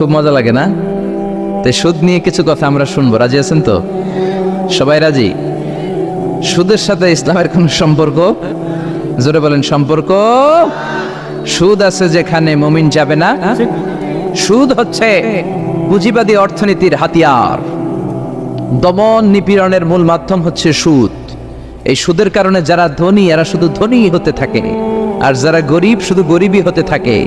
খুব মজা লাগে না? তাই সুদ নিয়ে কিছু কথা আমরা শুনবো, রাজি আছেন তো? সবাই রাজি? সুদের সাথে ইসলামের কোন সম্পর্ক? জোরে বলেন, সম্পর্ক। সুদ আছে যেখানে মুমিন যাবে না। সুদ হচ্ছে পুঁজিবাদী অর্থনীতির হাতিয়ার। দমন নিপীড়নের মূল মাধ্যম হচ্ছে সুদ। এই সুদের কারণে যারা ধনী এরা শুধু ধনী হতে থাকে, আর যারা গরিব শুধু গরিবই হতে থাকে।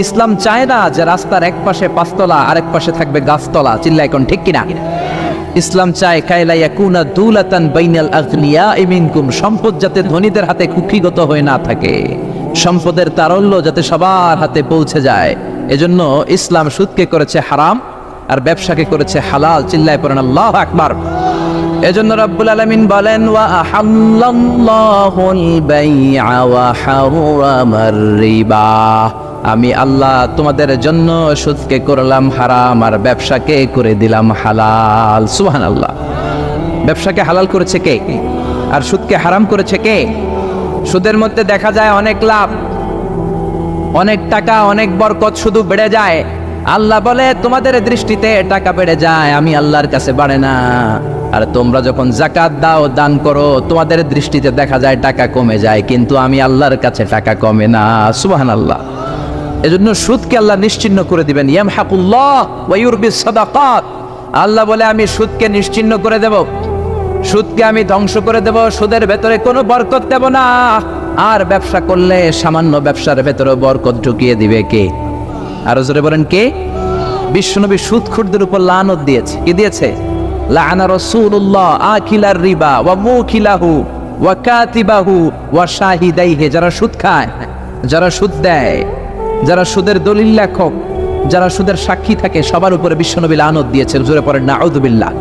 ইসলাম চায় না যে রাস্তার এক পাশে পাঁচতলা আর এক পাশে থাকবে গাছতলা। চিল্লা এখন ঠিক কিনা? ইসলাম চায় কায়লা ইয়াকুনা দুলাতান বাইনাল আগনিয়া মিনকুম, সম্পদ যাতে ধনীদের হাতে কুক্ষিগত হয়ে না থাকে, সম্পদের তারল্য যাতে সবার হাতে পৌঁছে যায়। এজন্য ইসলাম সুদকে করেছে হারাম আর ব্যবসাকে করেছে হালাল। চিল্লায় পড়েন আল্লাহু আকবার। এজন্য রব্বুল আলামিন বলেন, ওয়া আহাল্লাল্লাহুল বাইআ ওয়া হারামার রিবা, আমি আল্লাহ তোমাদের জন্য সুদকে করলাম হারাম আর ব্যবসাকে করে দিলাম হালাল। সুবহানাল্লাহ। ব্যবসাকে হালাল করেছে কে আর সুদকে হারাম করেছে কে? সুদের মধ্যে দেখা যায় অনেক লাভ, অনেক টাকা, অনেক বরকত, শুধু বেড়ে যায়। আল্লাহ বলে তোমাদের দৃষ্টিতে টাকা বেড়ে যায়, আমি আল্লাহর কাছে বাড়ে না। আর তোমরা যখন যাকাত দাও, দান করো, তোমাদের দৃষ্টিতে দেখা যায় টাকা কমে যায়, কিন্তু আমি আল্লাহর কাছে টাকা কমে না। সুবহানাল্লাহ। এজন্য সুদকে আল্লাহ নিশ্চিহ্ন করে দিবেন। ইয়ামহাকুল্লাহ ওয়া ইউরবিস সাদাকাত। আল্লাহ বলে আমি সুদকে নিশ্চিহ্ন করে দেব, সুদকে আমি ধ্বংস করে দেব, সুদের ভেতরে কোনো বরকত দেব না। আর ব্যবসা করলে সামান্য ব্যবসার ভেতরে বরকত ঢুকিয়ে দিবে কে? আরো জোরে বলেন কে? বিশ্বনবী সুদখোরদের উপর লানত দিয়েছে। কি দিয়েছে? লাআনা রাসূলুল্লাহ আকিলার রিবা ওয়া মুকিলাহু ওয়া কাতিবাহু ওয়া শাহিদাইহি। যারা সুদ খায়, যারা সুদ দেয়, যারা সুদের দলিল লেখক, যারা সুদের সাক্ষী থাকে, সবার উপরে বিশ্বনবী লানত দিয়েছেন। জোরে পড়েন নাউযুবিল্লাহ।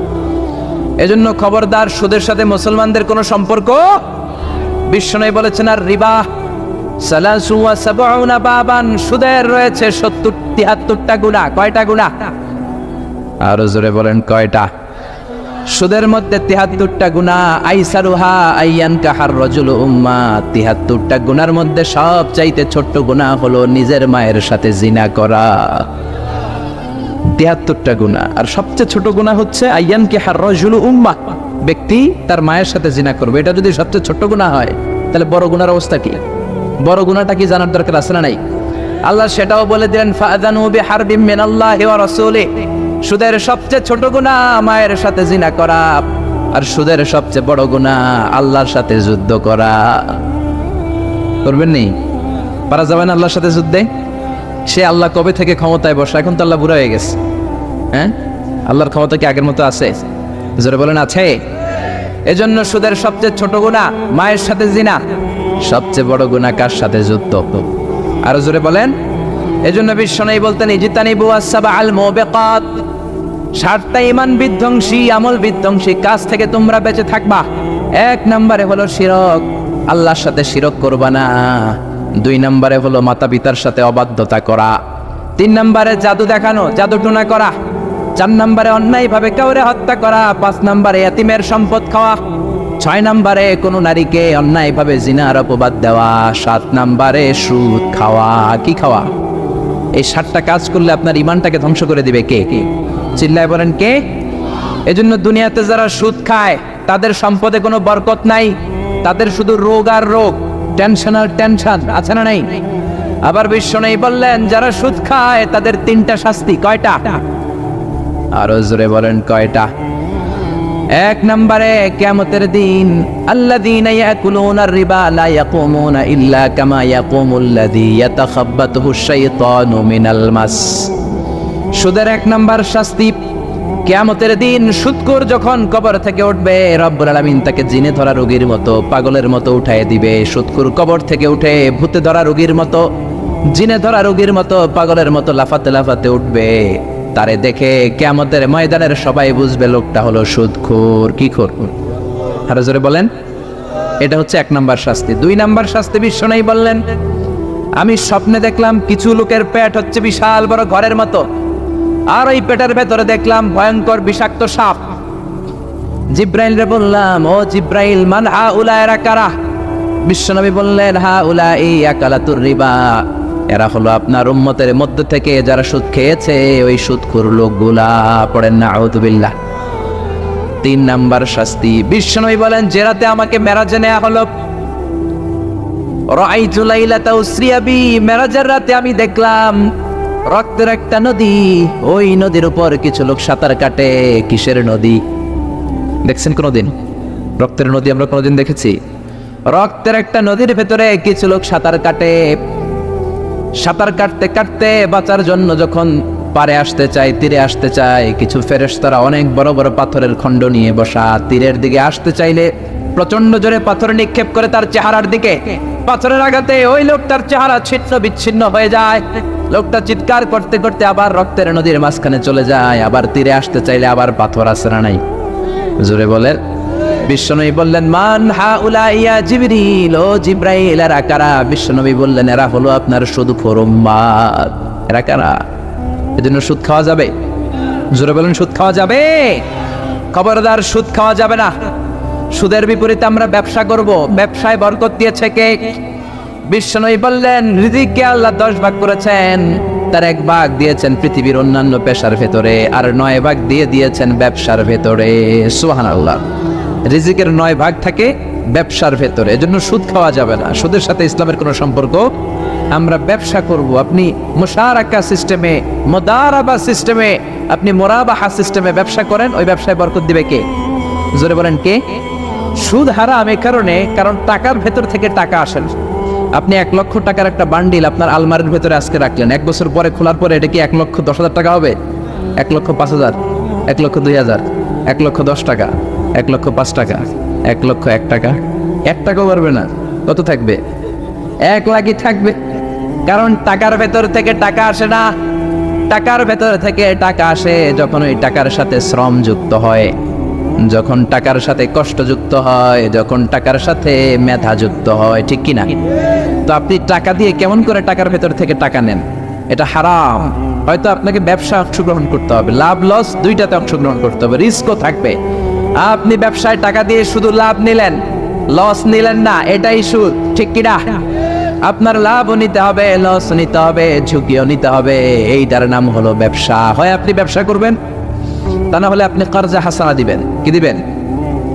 এজন্য খবরদার, সুদের সাথে মুসলমানদের কোনো সম্পর্ক। বিশ্বনবী বলেছেন, আর রিবা সালাসু ওয়া সাবউনা বাবান, সুদের রয়েছে 73টা গুনাহ। কয়টা গুনাহ? আরো জোরে বলেন কয়টা? সুদের মধ্যে 73টা গুনাহ। আইসারুহা আইয়ান কাহার রাজুলু উম্মা, 73টা গুনার মধ্যে সবচাইতে ছোট্ট গুনাহ হলো নিজের মায়ের সাথে জিনা করা। 73টা গুনাহ, আর সবচেয়ে ছোট গুনাহ হচ্ছে আইয়ান কাহার রাজুলু উম্মা, ব্যক্তি তার মায়ের সাথে জিনা করবে। এটা যদি সবচেয়ে ছোট গুনাহ হয়, তাহলে বড় গুনার অবস্থা কি? বড় গুনাহটা কি জানার দরকার আছে না নাই? আল্লাহ সেটাও বলে দিলেন, ফাআযানু বিহারবিম মিনাল্লাহি ওয়া রাসূলিহি। সুদের সবচেয়ে ছোট গুনাহ মায়ের সাথে জিনা করা, আর সুদের সবচেয়ে বড় গুনাহ আল্লাহর সাথে যুদ্ধ করা। করবেন নি? পারা যাবে না আল্লাহর সাথে যুদ্ধে? সে আল্লাহ কবে থেকে ক্ষমতায় বসে? এখন তো আল্লাহ বুড়া হয়ে গেছে। হ্যাঁ, আল্লাহর ক্ষমতা কি আগের মতো আছে? জোরে বলেন আছে। এজন্য সুদের সবচেয়ে ছোট গুনাহ মায়ের সাথে জিনা, সবচেয়ে বড় গুনাহ কার সাথে? যুদ্ধ। আরো জোরে বলেন। এজন্য বিশ্বনবী বলতেন, ইজতানিবু আস-সাবআল মুবিকাত, 7টা ঈমান বিধ্বংসী, আমল বিধ্বংসী কাজ থেকে তোমরা বেঁচে থাকবা। 1 নম্বরে হলো শিরক, আল্লাহর সাথে শিরক করবা না। 2 নম্বরে হলো মাতা পিতার সাথে অবাধ্যতা করা। 3 নম্বরে জাদু দেখানো, জাদু টুনা করা। 4 নম্বরে অন্যায়ভাবে কাউরে হত্যা করা। 5 নম্বরে এতিমের সম্পদ খাওয়া। 6 নম্বরে কোনো নারীকে অন্যায়ভাবে জিনার অপবাদ দেওয়া। 7 নম্বরে সুদ খাওয়া। কি খাওয়া? এই 7টা কাজ করলে আপনার ইমানটাকে ধ্বংস করে দিবে কে? চিল্লায় বলেন কে? এজন্য দুনিয়াতে যারা সুদ খায় তাদের সম্পদে কোনো বরকত নাই, তাদের শুধু রোগ আর রোগ, টেনশন আর টেনশন। আছে না নাই? আবার বিশ্বনবী বললেন, যারা সুদ খায় তাদের 3টা শাস্তি। কয়টা? আরো জোরে বলেন কয়টা? 1 নম্বরে কিয়ামতের দিন, আল্লাযীনা ইয়াকুলুনার রিবা লা ইয়াকুমুনা ইল্লা কামা ইয়াকুমুল্লাযী ইয়াতাখাব্বাতুহু শাইতানু মিনাল মাস। সুদের 1 নম্বর শাস্তি, কিয়ামতের দিন সুদখোর যখন কবর থেকে উঠবে, রব্বুল আলামিন তাকে জিনে ধরা রোগীর মতো, পাগলের মতো উঠায় দিবে। সুদখোর কবর থেকে উঠে ভূতে ধরা রোগীর মতো, জিনে ধরা রোগীর মতো, পাগলের মতো লাফাতে লাফাতে উঠবে। তারে দেখে কিয়ামতের ময়দানের সবাই বুঝবে লোকটা হলো সুদখোর। কি খোর? আরো জোরে বলেন। এটা হচ্ছে 1 নম্বর শাস্তি। 2 নম্বর শাস্তি বিশ্বনবী বললেন, আমি স্বপ্নে দেখলাম কিছু লোকের পেট হচ্ছে বিশাল বড় ঘরের মতো, আর ওই পেটের ভেতরে দেখলাম ভয়ঙ্কর বিষাক্ত সাপ। জিব্রাইল রে বললাম, ও জিব্রাইল, মান হাউলা, এরা কারা? বিশ্বনবী বললেন, হাউলা ইয়াকালাতুর রিবা, এরা হলো আপনার উম্মতের মধ্য থেকে যারা সুদ খেয়েছে ওই সুদখোর লোকগুলা। পড়েন না আউযুবিল্লাহ। 3 নাম্বার শাস্তি, বিশ্বনবী বলেন যে রাতে আমাকে মেরাজে নেওয়া হলো, রাআইতু লাইলাতা উসরিয়া বি, মেরাজের রাতে আমি দেখলাম রক্তের একটা নদী, ওই নদীর উপর কিছু লোক সাঁতার কাটে। কিসের নদী দেখছেন কোনদিন? রক্তের নদী আমরা কোনদিন দেখেছি? রক্তের একটা নদীর ভেতরে কিছু লোক সাঁতার কাটে। সাঁতার কাটতে কাটতে বাঁচার জন্য যখন পারে আসতে চায়, তীরে আসতে চায়, কিছু ফেরেশতারা অনেক বড় বড় পাথরের খণ্ড নিয়ে বসা, তীরের দিকে আসতে চাইলে প্রচন্ড জোরে পাথর নিক্ষেপ করে তার চেহারার দিকে। পাথরের আঘাতে ওই লোকটার চেহারা ছিন্ন বিচ্ছিন্ন হয়ে যায়। লোকটা চিৎকার করতে করতে আবার রক্তের নদীর মাঝখানে চলে যায়। আবার তীরে আসতে চাইলে আবার পাথর আসে না নাই? জোরে বলেন। বিশ্বনবী বললেন মান হাউলা ইয়া জিবরিল, ও জিব্রাইল এরা কারা? বিশ্বনবী বললেন এরা হলো আপনার সুদখোর উম্মত। এরা কারা? এজন্য সুদ খাওয়া যাবে? জোরে বলেন, সুদ খাওয়া যাবে? খবরদার, সুদ খাওয়া যাবে না। সুদের বিপরীতে আমরা ব্যবসা করব। ব্যবসায় বরকত দিয়েছে কে? বিশ্বনবী বললেন রিজিককে আল্লাহ 10 ভাগ করেছেন, তার 1 ভাগ দিয়েছেন পৃথিবীর অন্যান্য পেশার ভেতরে, আর 9 ভাগ দিয়ে দিয়েছেন ব্যবসার ভেতরে। সুবহানাল্লাহ। রিজিকের 9 ভাগ থাকে ব্যবসার ভেতরে, এজন্য সুদ খাওয়া যাবে না। সুদের সাথে ইসলামের কোনো সম্পর্ক। আমরা ব্যবসা করব। আপনি মুশারাকা সিস্টেমে, মুদারাবা সিস্টেমে, আপনি মুরাবাহা সিস্টেমে ব্যবসা করেন, ওই ব্যবসায় বরকত দিবে কে? জোরে বলেন কে? সুদ হারাম এই কারণে, কারণ টাকার ভেতর থেকে টাকা আসে না। আপনি 1 লক্ষ টাকার একটা বান্ডিল আপনার আলমারির ভেতরে আজকে রাখলেন, 1 বছর পরে খোলার পরে এটা কি 1,10,000 টাকা হবে? 1,05,000, 1,02,000, 1,10 টাকা, 1,05 টাকা, 1,01 টাকা? 1 টাকাও পারবে না। কত থাকবে? 1 লাখই থাকবে। কারণ টাকার ভেতর থেকে টাকা আসে না। টাকার ভেতর থেকে টাকা আসে যখন ওই টাকার সাথে শ্রম যুক্ত হয়, যখন টাকার সাথে কষ্ট যুক্ত হয়, যখন টাকার সাথে মেধা যুক্ত হয়। ঠিক কি না? তো আপনি টাকা দিয়ে কেমন করে টাকার ভেতর থেকে টাকা নেন? এটা হারাম। হয়তো আপনাকে ব্যবসা অংশগ্রহণ করতে হবে, লাভ লস দুইটাতে অংশগ্রহণ করতে হবে, রিস্কও থাকবে। আপনি ব্যবসায় টাকা দিয়ে শুধু লাভ নিলেন, লস নিলেন না, এটাই সুদ। ঠিক কি না? আপনার লাভও নিতে হবে, লস নিতে হবে, ঝুঁকিও নিতে হবে। এইটার নাম হলো ব্যবসা। হয় আপনি ব্যবসা করবেন, তা না হলে আপনি কর্জা হাসানা দিবেন। কি দিবেন?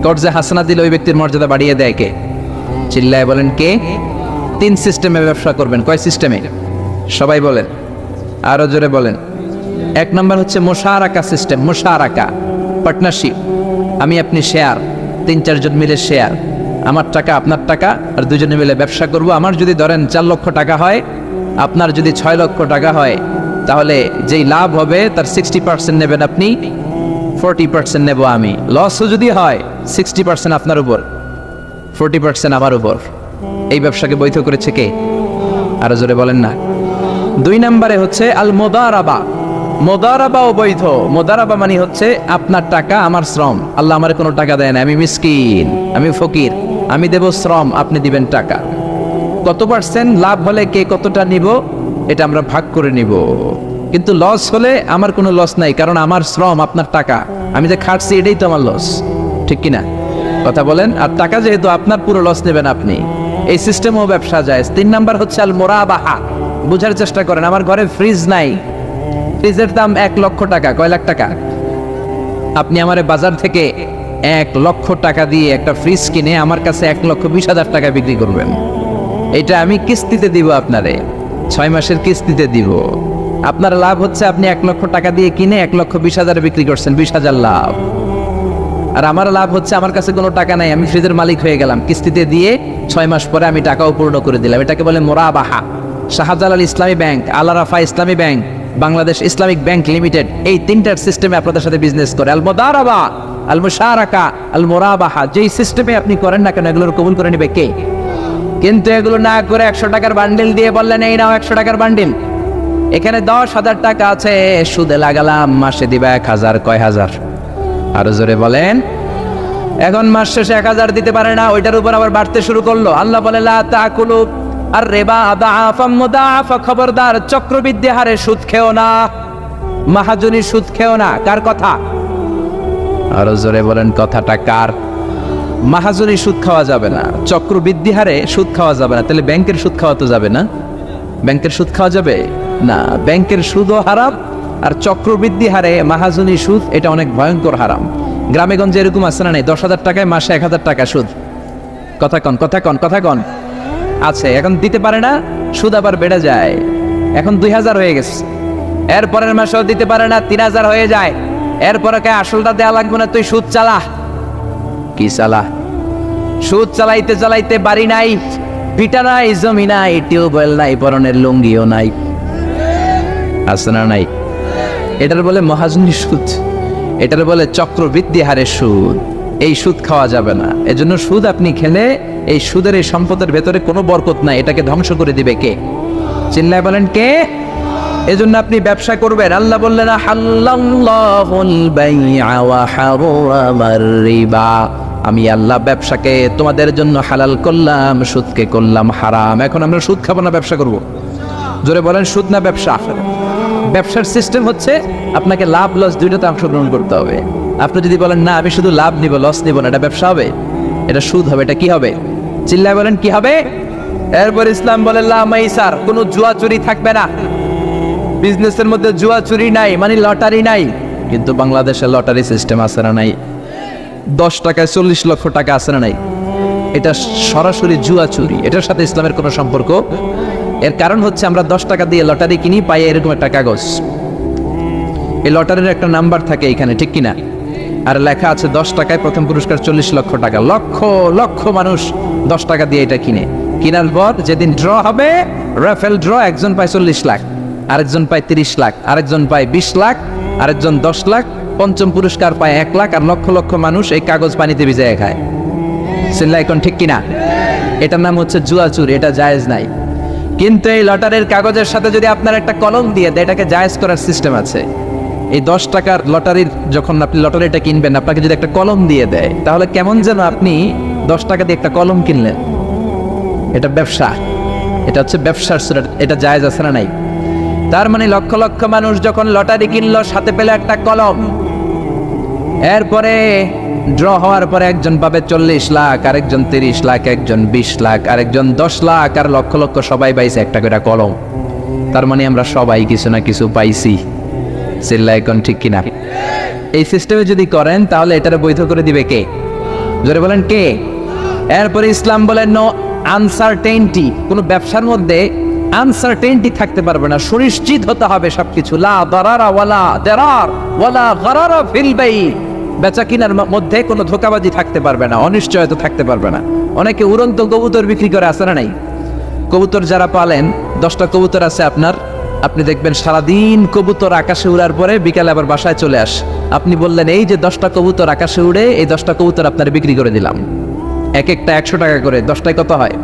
কর্জা হাসানা দিলে ওই ব্যক্তির মর্যাদা বাড়িয়ে দেয় কে? চিল্লায় বলেন কে? 3 সিস্টেমে ব্যবসা করবেন। কয় সিস্টেমে? সবাই বলেন, আরো জোরে বলেন। 1 নাম্বার হচ্ছে মুশারাকা সিস্টেম। মুশারাকা, পার্টনারশিপ। আমি আপনি শেয়ার, 3-4 জন মিলে শেয়ার, আমার টাকা আপনার টাকা, আর দুজনে মিলে ব্যবসা করব। আমার যদি ধরেন 4 লক্ষ টাকা হয়, আপনার যদি 6 লক্ষ টাকা হয়, তাহলে যেই লাভ হবে তার 60% নেবেন আপনি, 40% নেব আমি। লসও যদি হয় 60% আপনার উপর, 40% আমার উপর। এই ব্যবসাকে বৈধ করেছে কে? আরো জোরে বলেন না। 2 নম্বরে হচ্ছে আল মুদারাবা। মুদারাবাও বৈধ। মুদারাবা মানে হচ্ছে আপনার টাকা আমার শ্রম। আল্লাহ আমার কোনো টাকা দেয় না, আমি মিসকিন, আমি ফকির, আমি দেব শ্রম, আপনি দিবেন টাকা। কত পার্সেন্ট লাভ হলে কে কতটা নিব এটা আমরা ভাগ করে নিব। কিন্তু লস হলে আমার কোনো লস নাই, কারণ আমার শ্রম আপনার টাকা, আমি যে খাটছি এটাই তো আমার লস। ঠিক কিনা? কথা বলেন। আর টাকা যেহেতু আপনার, পুরো লস নেবেন আপনি। এই সিস্টেমও ব্যবসা যায়। 3 নাম্বার হচ্ছে আল মুরাবাহা। বুঝার চেষ্টা করেন। আমার ঘরে ফ্রিজ নাই, ফ্রিজের দাম 1 লক্ষ টাকা। কয় লাখ টাকা? আপনি আমার বাজার থেকে 1 লক্ষ টাকা দিয়ে একটা ফ্রিজ কিনে আমার কাছে 1,20,000 টাকা বিক্রি করবেন। এটা আমি কিস্তিতে দিব আপনারে, 6 মাসের কিস্তিতে দিব। আপনার লাভ হচ্ছে আপনি 1 লক্ষ টাকা দিয়ে কিনে 1,20,000 বিক্রি করছেন, 20,000 লাভ। আর আমার লাভ হচ্ছে আমার কাছে কোনো টাকা নাই, আমি ফ্রিজের মালিক হয়ে গেলাম, কিস্তিতে দিয়ে 6 মাস পরে আমি টাকাও পূর্ণ করে দিলাম। এটাকে বলে মুরাবাহা। শাহজালাল ইসলামী ব্যাংক, আল রাফা ইসলামী bank, Bangladesh Islamic bank limited, এই 3টার সিস্টেমে আপনাদের সাথে বিজনেস করে। আল মুদারাবা, আল মুশারাকা, আল মুরাবাহা। যেই সিস্টেমে আপনি করেন না কেন, এগুলোর কবুল করে নেবে কে? কিন্তু এগুলো না করে 100 টাকার বান্ডিল দিয়ে বললেন এই নাও 100 টাকার বান্ডিল, এখানে 10,000 টাকা আছে, সুদে লাগালাম, মাসে দিবা 1,000। কয় হাজার? আরো জোরে বলেন। এখন মাস শেষে 1,000 দিতে পারে না, ওইটার উপর আবার বাড়তে শুরু করলো। আল্লাহ বলে লা তাকুলু আর রিবা আদাফা মুদাফা। খবরদার, চক্রবৃদ্ধি হারে সুদ খেও না, মাহাজনী সুদ খেও না। কার কথা? আরো জোরে বলেন, কথাটা কার? মাহাজনী সুদ খাওয়া যাবে না, চক্রবৃদ্ধি হারে সুদ খাওয়া যাবে না। তাহলে ব্যাংকের সুদ খাওয়া তো যাবে না। ব্যাংকের সুদ খাওয়া যাবে না। ব্যাংকের সুদও হারাম, আর চক্রবৃদ্ধি হারে মাহাজনী সুদ, এটা অনেক ভয়ঙ্কর হারাম। গ্রামে গঞ্জে এরকম আছে না নাই? 10,000 টাকায় মাসে 1,000 টাকা সুদ। কথা কন আছে। এখন দিতে পারে না, সুদ আবার বেড়ে যায়। এখন 2,000 হয়ে গেছে, এরপরের মাসেও দিতে পারে না, 3,000 হয়ে যায়। এরপরে কে আসলটা দেওয়া লাগবে না, তুই সুদ চালা। কি চালা? সুদ চালাইতে চালাইতে বাড়ি নাই, ভিটা নাই, জমি নাই, টিউবওয়েল নাই, পরনের লুঙ্গিও নাই। আছে না নাই? এটার বলে মহাজনী সুদ, এটার বলে চক্রবৃদ্ধি হারে সুদ। এই সুদ খাওয়া যাবে না। এজন্য সুদ আপনি খেলে এই সুদের এই সম্পদের ভেতরে কোনো বরকত নাই, এটাকে ধ্বংস করে দিবে কে? চিল্লায় বলেন কে? এজন্য আপনি ব্যবসা করবেন। আল্লাহ বললেন হাল্লাল্লাহুল বাইআ ওয়া হারামার রিবা, আমি আল্লাহ ব্যবসাকে তোমাদের জন্য হালাল করলাম, সুদকে করলাম হারাম। এখন আমরা সুদ খাবো না ব্যবসা করব? জোরে বলেন, সুদ না ব্যবসা? ব্যবসার সিস্টেম হচ্ছে আপনাকে লাভ লস দুইটাতে অংশগ্রহণ করতে হবে। আপনি যদি বলেন না আমি শুধু লাভ নিব, লস নিব না, এটা ব্যবসা হবে? এটা সুদ হবে। এটা কি হবে? চিল্লায় বলেন কি হবে? এরপর ইসলাম বলে লা মাইসার, কোনো জুয়া চুরি থাকবে না। বিজনেসের মধ্যে জুয়া চুরি নাই, মানে লটারি নাই। কিন্তু বাংলাদেশে লটারি সিস্টেম আছে না নাই? 10 টাকায় 40 লক্ষ টাকা আছে না নাই? এটা সরাসরি জুয়া চুরি, এটার সাথে ইসলামের কোনো সম্পর্ক। এর কারণ হচ্ছে আমরা 10 টাকা দিয়ে লটারি কিনি, পাই এরকম একটা কাগজ, এই লটারির একটা নাম্বার থাকে এখানে, ঠিক কিনা? আর লেখা আছে 10 টাকায় প্রথম পুরস্কার 40 লক্ষ টাকা। লক্ষ লক্ষ মানুষ 10 টাকা দিয়ে এটা কিনে। কিনার পর যেদিন ড্র হবে, রাফেল ড্র, একজন পায় 40 লাখ, আরেকজন পায় 30 লাখ, আরেকজন পায় 20 লাখ, আরেকজন 10 লাখ, পঞ্চম পুরস্কার পায় 1 লাখ, আর লক্ষ লক্ষ মানুষ এই কাগজ পানিতে ভিজিয়ে খায়। চিল্লা এখন ঠিক কিনা? এটার নাম হচ্ছে জুয়া চুরি, এটা জায়েজ নাই। কিন্তু এই লটারির কাগজের সাথে যদি আপনার একটা কলম দিয়ে দেয়, এটাকে জায়েজ করার সিস্টেম আছে। এই 10 টাকার লটারির, যখন আপনি লটারিটা কিনবেন, আপনাকে যদি একটা কলম দিয়ে দেয়, তাহলে কেমন যেন আপনি 10 টাকা দিয়ে একটা কলম কিনলেন। এটা ব্যবসা, এটা হচ্ছে ব্যবসার সুরা। এটা জায়েজ আছে না নাই? তার মানে লক্ষ লক্ষ মানুষ যখন লটারি কিনলো, সাথে পেলে একটা কলম। এরপরে ড্র হওয়ার পরে একজন পাবে 40 লাখ, আরেকজন 30 লাখ, একজন 20 লাখ, আরেকজন 10 লাখ, আর লক্ষ লক্ষ সবাই পাইছে একটা করে কলম। তার মানে আমরা সবাই কিছু না কিছু পাইছি। চিল্লা এখন ঠিক কিনা? এই সিস্টেমে যদি করেন, তাহলে এটারে বৈধ করে দিবে কে? জোরে বলেন কে? এরপরে ইসলাম বলেন নো আনসার্টেইনটি, কোন ব্যবসার মধ্যে আনসার্টেইনটি থাকতে পারবে না, সুনিশ্চিত হতে হবে সবকিছু। লা দারারা ওয়ালা দারার ওয়ালা গারারা ফিল বাই, বেচা কিনার মধ্যে কোনো ধোঁকাবাজি থাকতে পারবে না, অনিশ্চয়তা থাকতে পারবে না। অনেকে উড়ন্ত কবুতর বিক্রি করে, আছে না নাই? কবুতর যারা পালেন, 10টা কবুতর আছে আপনার, আপনি দেখবেন সারাদিন কবুতর আকাশে উড়ার পরে বিকালে আবার বাসায় চলে আসে। আপনি বললেন এই যে 10টা কবুতর আকাশে উড়ে, এই 10টা কবুতর আপনার বিক্রি করে দিলাম, এক একটা 100 টাকা করে, 10টায় কত হয়?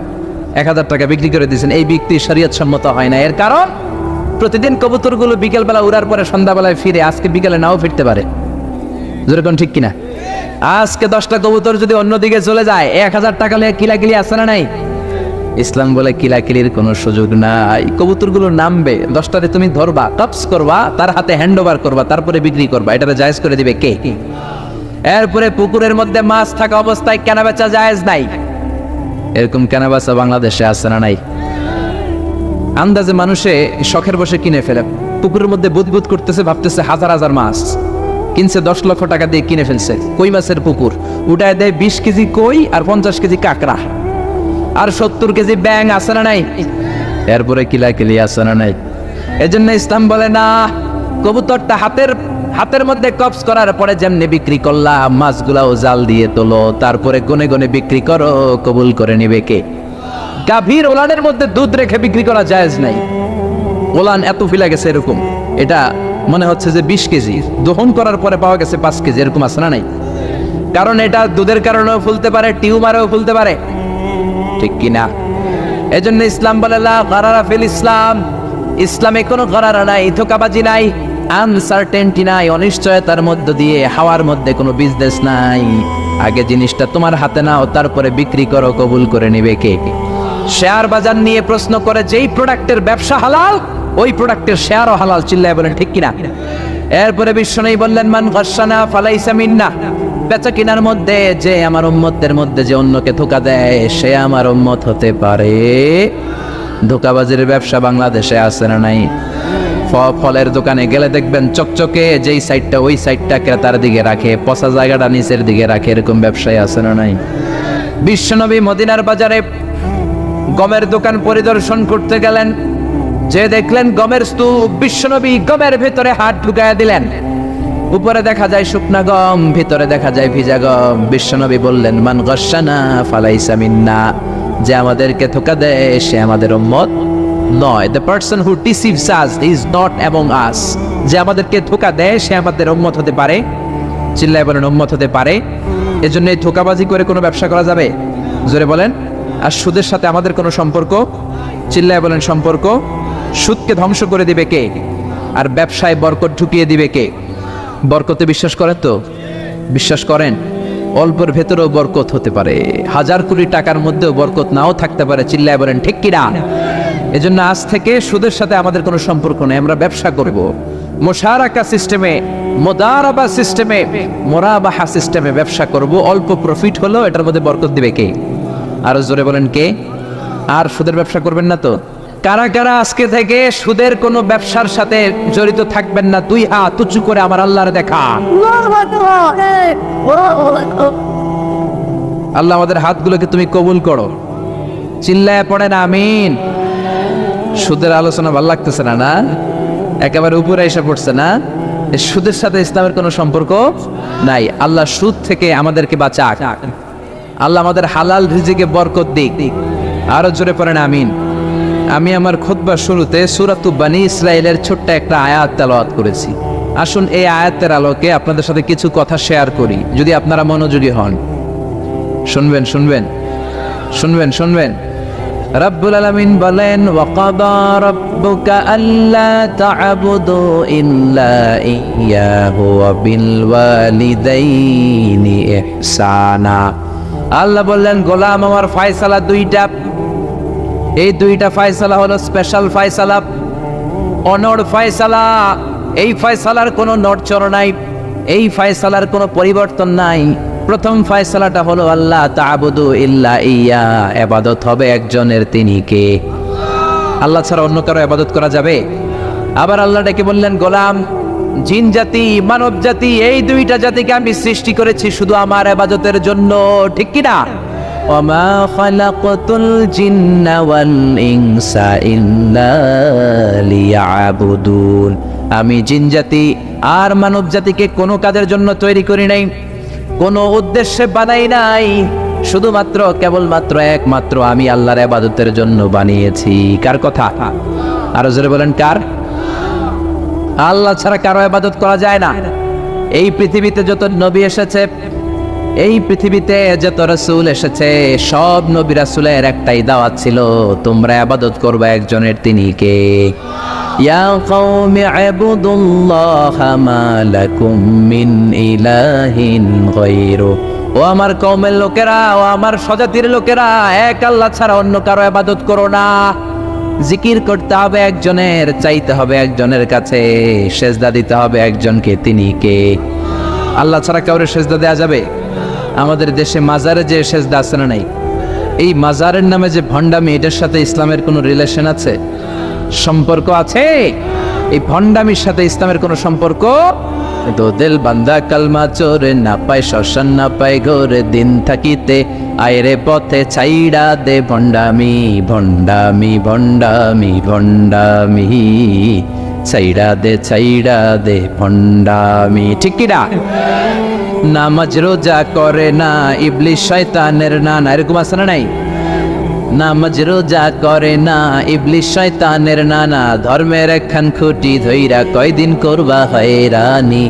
1000 টাকা বিক্রি করে দিয়েছেন। এই বিক্রি শরীয়ত সম্মত হয় না। এর কারণ প্রতিদিন কবুতরগুলো বিকেলবেলা উড়ার পরে সন্ধ্যাবেলায় ফিরে, আজকে বিকেলে নাও ফিরতে পারে। যেরকম ঠিক কিনা? আজকে 10টা কবুতর যদি অন্যদিকে চলে যায়, 1000 টাকা নিয়ে কিলাকিলি আছে না নাই? ইসলাম বলে কিলাকিলির কোনো সুযোগ নাই। কবুতরগুলো নামবে, 10টারে তুমি ধরবা, টপস করবা, তার হাতে হ্যান্ড ওভার করবা, তারপরে বিক্রি করবা। এটারে জায়েজ করে দিবে কে? এরপরে পুকুরের মধ্যে মাছ থাকা অবস্থায় কেনা বেচা জায়েজ নাই। এরকম কেনা বেচা বাংলাদেশে আছে না নাই? আন্দাজে মানুষে শখের বসে কিনে ফেলে, পুকুরের মধ্যে বুদবুদ করতেছে, ভাবতেছে হাজার হাজার মাছ কিনছে, 10 লক্ষ টাকা দিয়ে কিনে ফেলছে। কই মাছের পুকুর, উঠায় দেয় 20 কেজি কই আর 50 কেজি কাঁকড়া আর 70 কেজি ব্যাং, আছে না নাই? এরপরে কিলাকিলি আছে না নাই? এজন্য ইসলাম বলে না, কবুতরটা হাতের মধ্যে কপস করার পরে যেমনি বিক্রি করলাম, মাছগুলাও জাল দিয়ে তোলো, তারপরে গনে গনে বিক্রি করো, কবুল করে নিবে কে? গাভীর ওলানের মধ্যে দুধ রেখে বিক্রি করা জায়েজ নাই। ওলান এত ফিলা গেছে এরকম, এটা মনে হচ্ছে যে 20 কেজি, দহন করার পরে পাওয়া গেছে 5 কেজি, এরকম আছে না নাই? কারণ এটা দুধের কারণেও ফুলতে পারে, টিউমারেও ফুলতে পারে, ঠিক কিনা? এজন্য ইসলাম বলে লা গারারা ফিল ইসলাম, ইসলামে কোনো গারারা নাই, ধোঁকাবাজি নাই, আনসার্টেনটি নাই, অনিশ্চয়তার মধ্য দিয়ে, হাওয়ার মধ্যে কোনো বিজনেস নাই। আগে জিনিসটা তোমার হাতে নাও, তারপরে বিক্রি করো, কবুল করে নিবে কে? শেয়ার বাজার নিয়ে প্রশ্ন করে, যেই প্রোডাক্টের ব্যবসা হালাল, ওই প্রোডাক্টের শেয়ারও হালাল। চিল্লায় বলেন ঠিক কিনা? এরপরে বিশ্বনবী বললেন মান গাশশানা ফালাইসা মিন্না, বেচা কিনার মধ্যে যে আমার উম্মতদের মধ্যে যে অন্যকে ধোঁকা দেয়, সে আমার উম্মত হতে পারে ধোঁকাবাজির ব্যবসা বাংলাদেশে আছে না নাই? ফলের দোকানে গেলে দেখবেন চকচকে যেই সাইডটা ওই সাইডটা ক্রেতার দিকে রাখে, পচা জায়গাটা নিচের দিকে রাখে, এরকম ব্যবসায় আছে না নাই? বিশ্বনবী মদিনার বাজারে গমের দোকান পরিদর্শন করতে গেলেন, যে দেখলেন গমের স্তূপ। বিশ্বনবী গমের ভেতরে হাত ঢুকায়া দিলেন। উপরে দেখা যায় শুকনা গম, ভিতরে দেখা যায় ভিজা গম। বিশ্বনবী বললেন, মান গশানা ফালাইসা মিন্না, যে আমাদেরকে ধোঁকা দেয় সে আমাদের উম্মত নয়। The person who deceives us is not among আস, যে আমাদেরকে ধোঁকা দেয় সে আমাদের উম্মত হতে পারে। চিল্লায় বলেন উম্মত হতে পারে। এজন্য এই ধোঁকাবাজি করে কোনো ব্যবসা করা যাবে? জোরে বলেন। আর সুদের সাথে আমাদের কোনো সম্পর্ক? চিল্লায় বলেন সম্পর্ক। সুদকে ধ্বংস করে দিবে কে? আর ব্যবসায় বরকত ঢুকিয়ে দিবে কে? বরকতে বিশ্বাস করেন তো? বিশ্বাস করেন? অল্পের ভেতরেও বরকত হতে পারে, 1000 কোটি টাকার মধ্যেও বরকত নাও থাকতে পারে। চিল্লায় বলেন ঠিক কিনা? এজন্য আজ থেকে সুদের সাথে আমাদের কোনো সম্পর্ক নেই। আমরা ব্যবসা করব মুশারাকা সিস্টেমে, মুদারাবা সিস্টেমে, মুরাবাহা সিস্টেমে ব্যবসা করব। অল্প প্রফিট হলো এটার মধ্যে বরকত দিবে কে? আরো জোরে বলেন কে? আর সুদের ব্যবসা করবেন না তো? কারা কারা আজকে থেকে সুদের কোনো ব্যবসার সাথে জড়িত থাকবেন না? 2 হাত উঁচু করে আমার আল্লাহর দেখা। আল্লাহ আমাদের হাতগুলোকে তুমি কবুল করো। চিল্লায় পড়েন আমিন। সুদের আলোচনা ভালো লাগতেছে না? না একেবারে উপরে এসে পড়ছে না? সুদের সাথে ইসলামের কোনো সম্পর্ক নাই। আল্লাহ সুদ থেকে আমাদেরকে বাঁচাক। আল্লাহ আমাদের হালাল রিজিকে বরকত দিক। আরো জোরে পড়েন আমিন। আমি আমার খুতবার শুরুতে সূরাতু বনী ইসরাঈলের ছোট্ট একটা আয়াত তেলাওয়াত করেছি। আসুন এই আয়াতের আলোকে আপনাদের সাথে কিছু কথা শেয়ার করি, যদি আপনারা মনোযোগী হন। শুনবেন শুনবেন শুনবেন শুনবেন। রব্বুল আলামিন বলেন, ওয়াকাদা রাব্বুকা আল্লা তা'বুদু ইল্লা ইয়্যাহু ওয়া বিল ওয়ালিদাইনি ইহসানা। আল্লাহ বললেন, গোলাম আমার ফয়সালা 2টা। এই 2টা ফয়সালা হলো স্পেশাল ফয়সালা, অনড় ফয়সালা। এই ফয়সালার কোনো নড়চড় নাই, এই ফয়সালার কোনো পরিবর্তন নাই। প্রথম ফয়সালাটা হলো আল্লাহ তা'বুদু ইল্লা ইয়্যা, ইবাদত হবে একজনের, তিনি কে? আল্লাহ ছাড়া অন্য কারো ইবাদত করা যাবে? আবার আল্লাহ ডেকে বললেন, গোলাম জিন জাতি মানব জাতি এই 2টা জাতিকে আমি সৃষ্টি করেছি শুধু আমার ইবাদতের জন্য, ঠিক কি না? ওয়ামা খালাকতুল জিন্না ওয়াল ইনসা ইল্লা লিয়াবুদুন। আমি জিন জাতি আর মানব জাতিকে কোনো কাজের জন্য তৈরি করি নাই, কোনো উদ্দেশ্যে বানাই নাই, শুধুমাত্র কেবলমাত্র একমাত্র আমি আল্লাহর ইবাদতের জন্য বানিয়েছি। কার কথা? আরো জোরে বলেন কার? আল্লাহ ছাড়া কারো ইবাদত করা যায় না। এই পৃথিবীতে যত নবী এসেছে, এই পৃথিবীতে যত রাসূল এসেছে, সব নবী রাসূলের একটাই দাওয়াত ছিল, তোমরা ইবাদত করবে একজনের, তিনি কে? ইয়া কওমি ইবুদুল্লাহা মা লাকুম মিন ইলাহিন গায়রু। ও আমার কওমের লোকেরা, ও আমার স্বজাতির লোকেরা, এক আল্লাহ ছাড়া অন্য কারো ইবাদত করো না। জিকির করতে হবে একজনের, চাইতে হবে একজনের কাছে, সেজদা দিতে হবে একজনকে, তিনি কে? আল্লাহ ছাড়া কাউরে সেজদা দেয়া যাবে? আমাদের দেশে মাজারে যে সেজদা আছে না নাই, এই মাজারের নামে যে ভণ্ডামি, এটার সাথে ইসলামের কোনো রিলেশন আছে? সম্পর্ক আছে? এই ভণ্ডামির সাথে ইসলামের কোনো সম্পর্ক? তো দিল বান্দা কালমা চোরে, না পায় শ্মশান না পায় ঘরে, দিন থাকিতে আয়রে পথে ছাইড়া দে ভণ্ডামি ভণ্ডামি ভণ্ডামি ভণ্ডামি, ছাইড়া দে ভণ্ডামি, ঠিক কি না? নামাজ রোজা করে না, ইবলিস শয়তানের নানা, এরকম আছে না নাই? নামাজ রোজা করে না, ইবলিস শয়তানের নানা, ধর্মের একখান খুঁটি ধইরা কয়দিন করবা হয়রানি,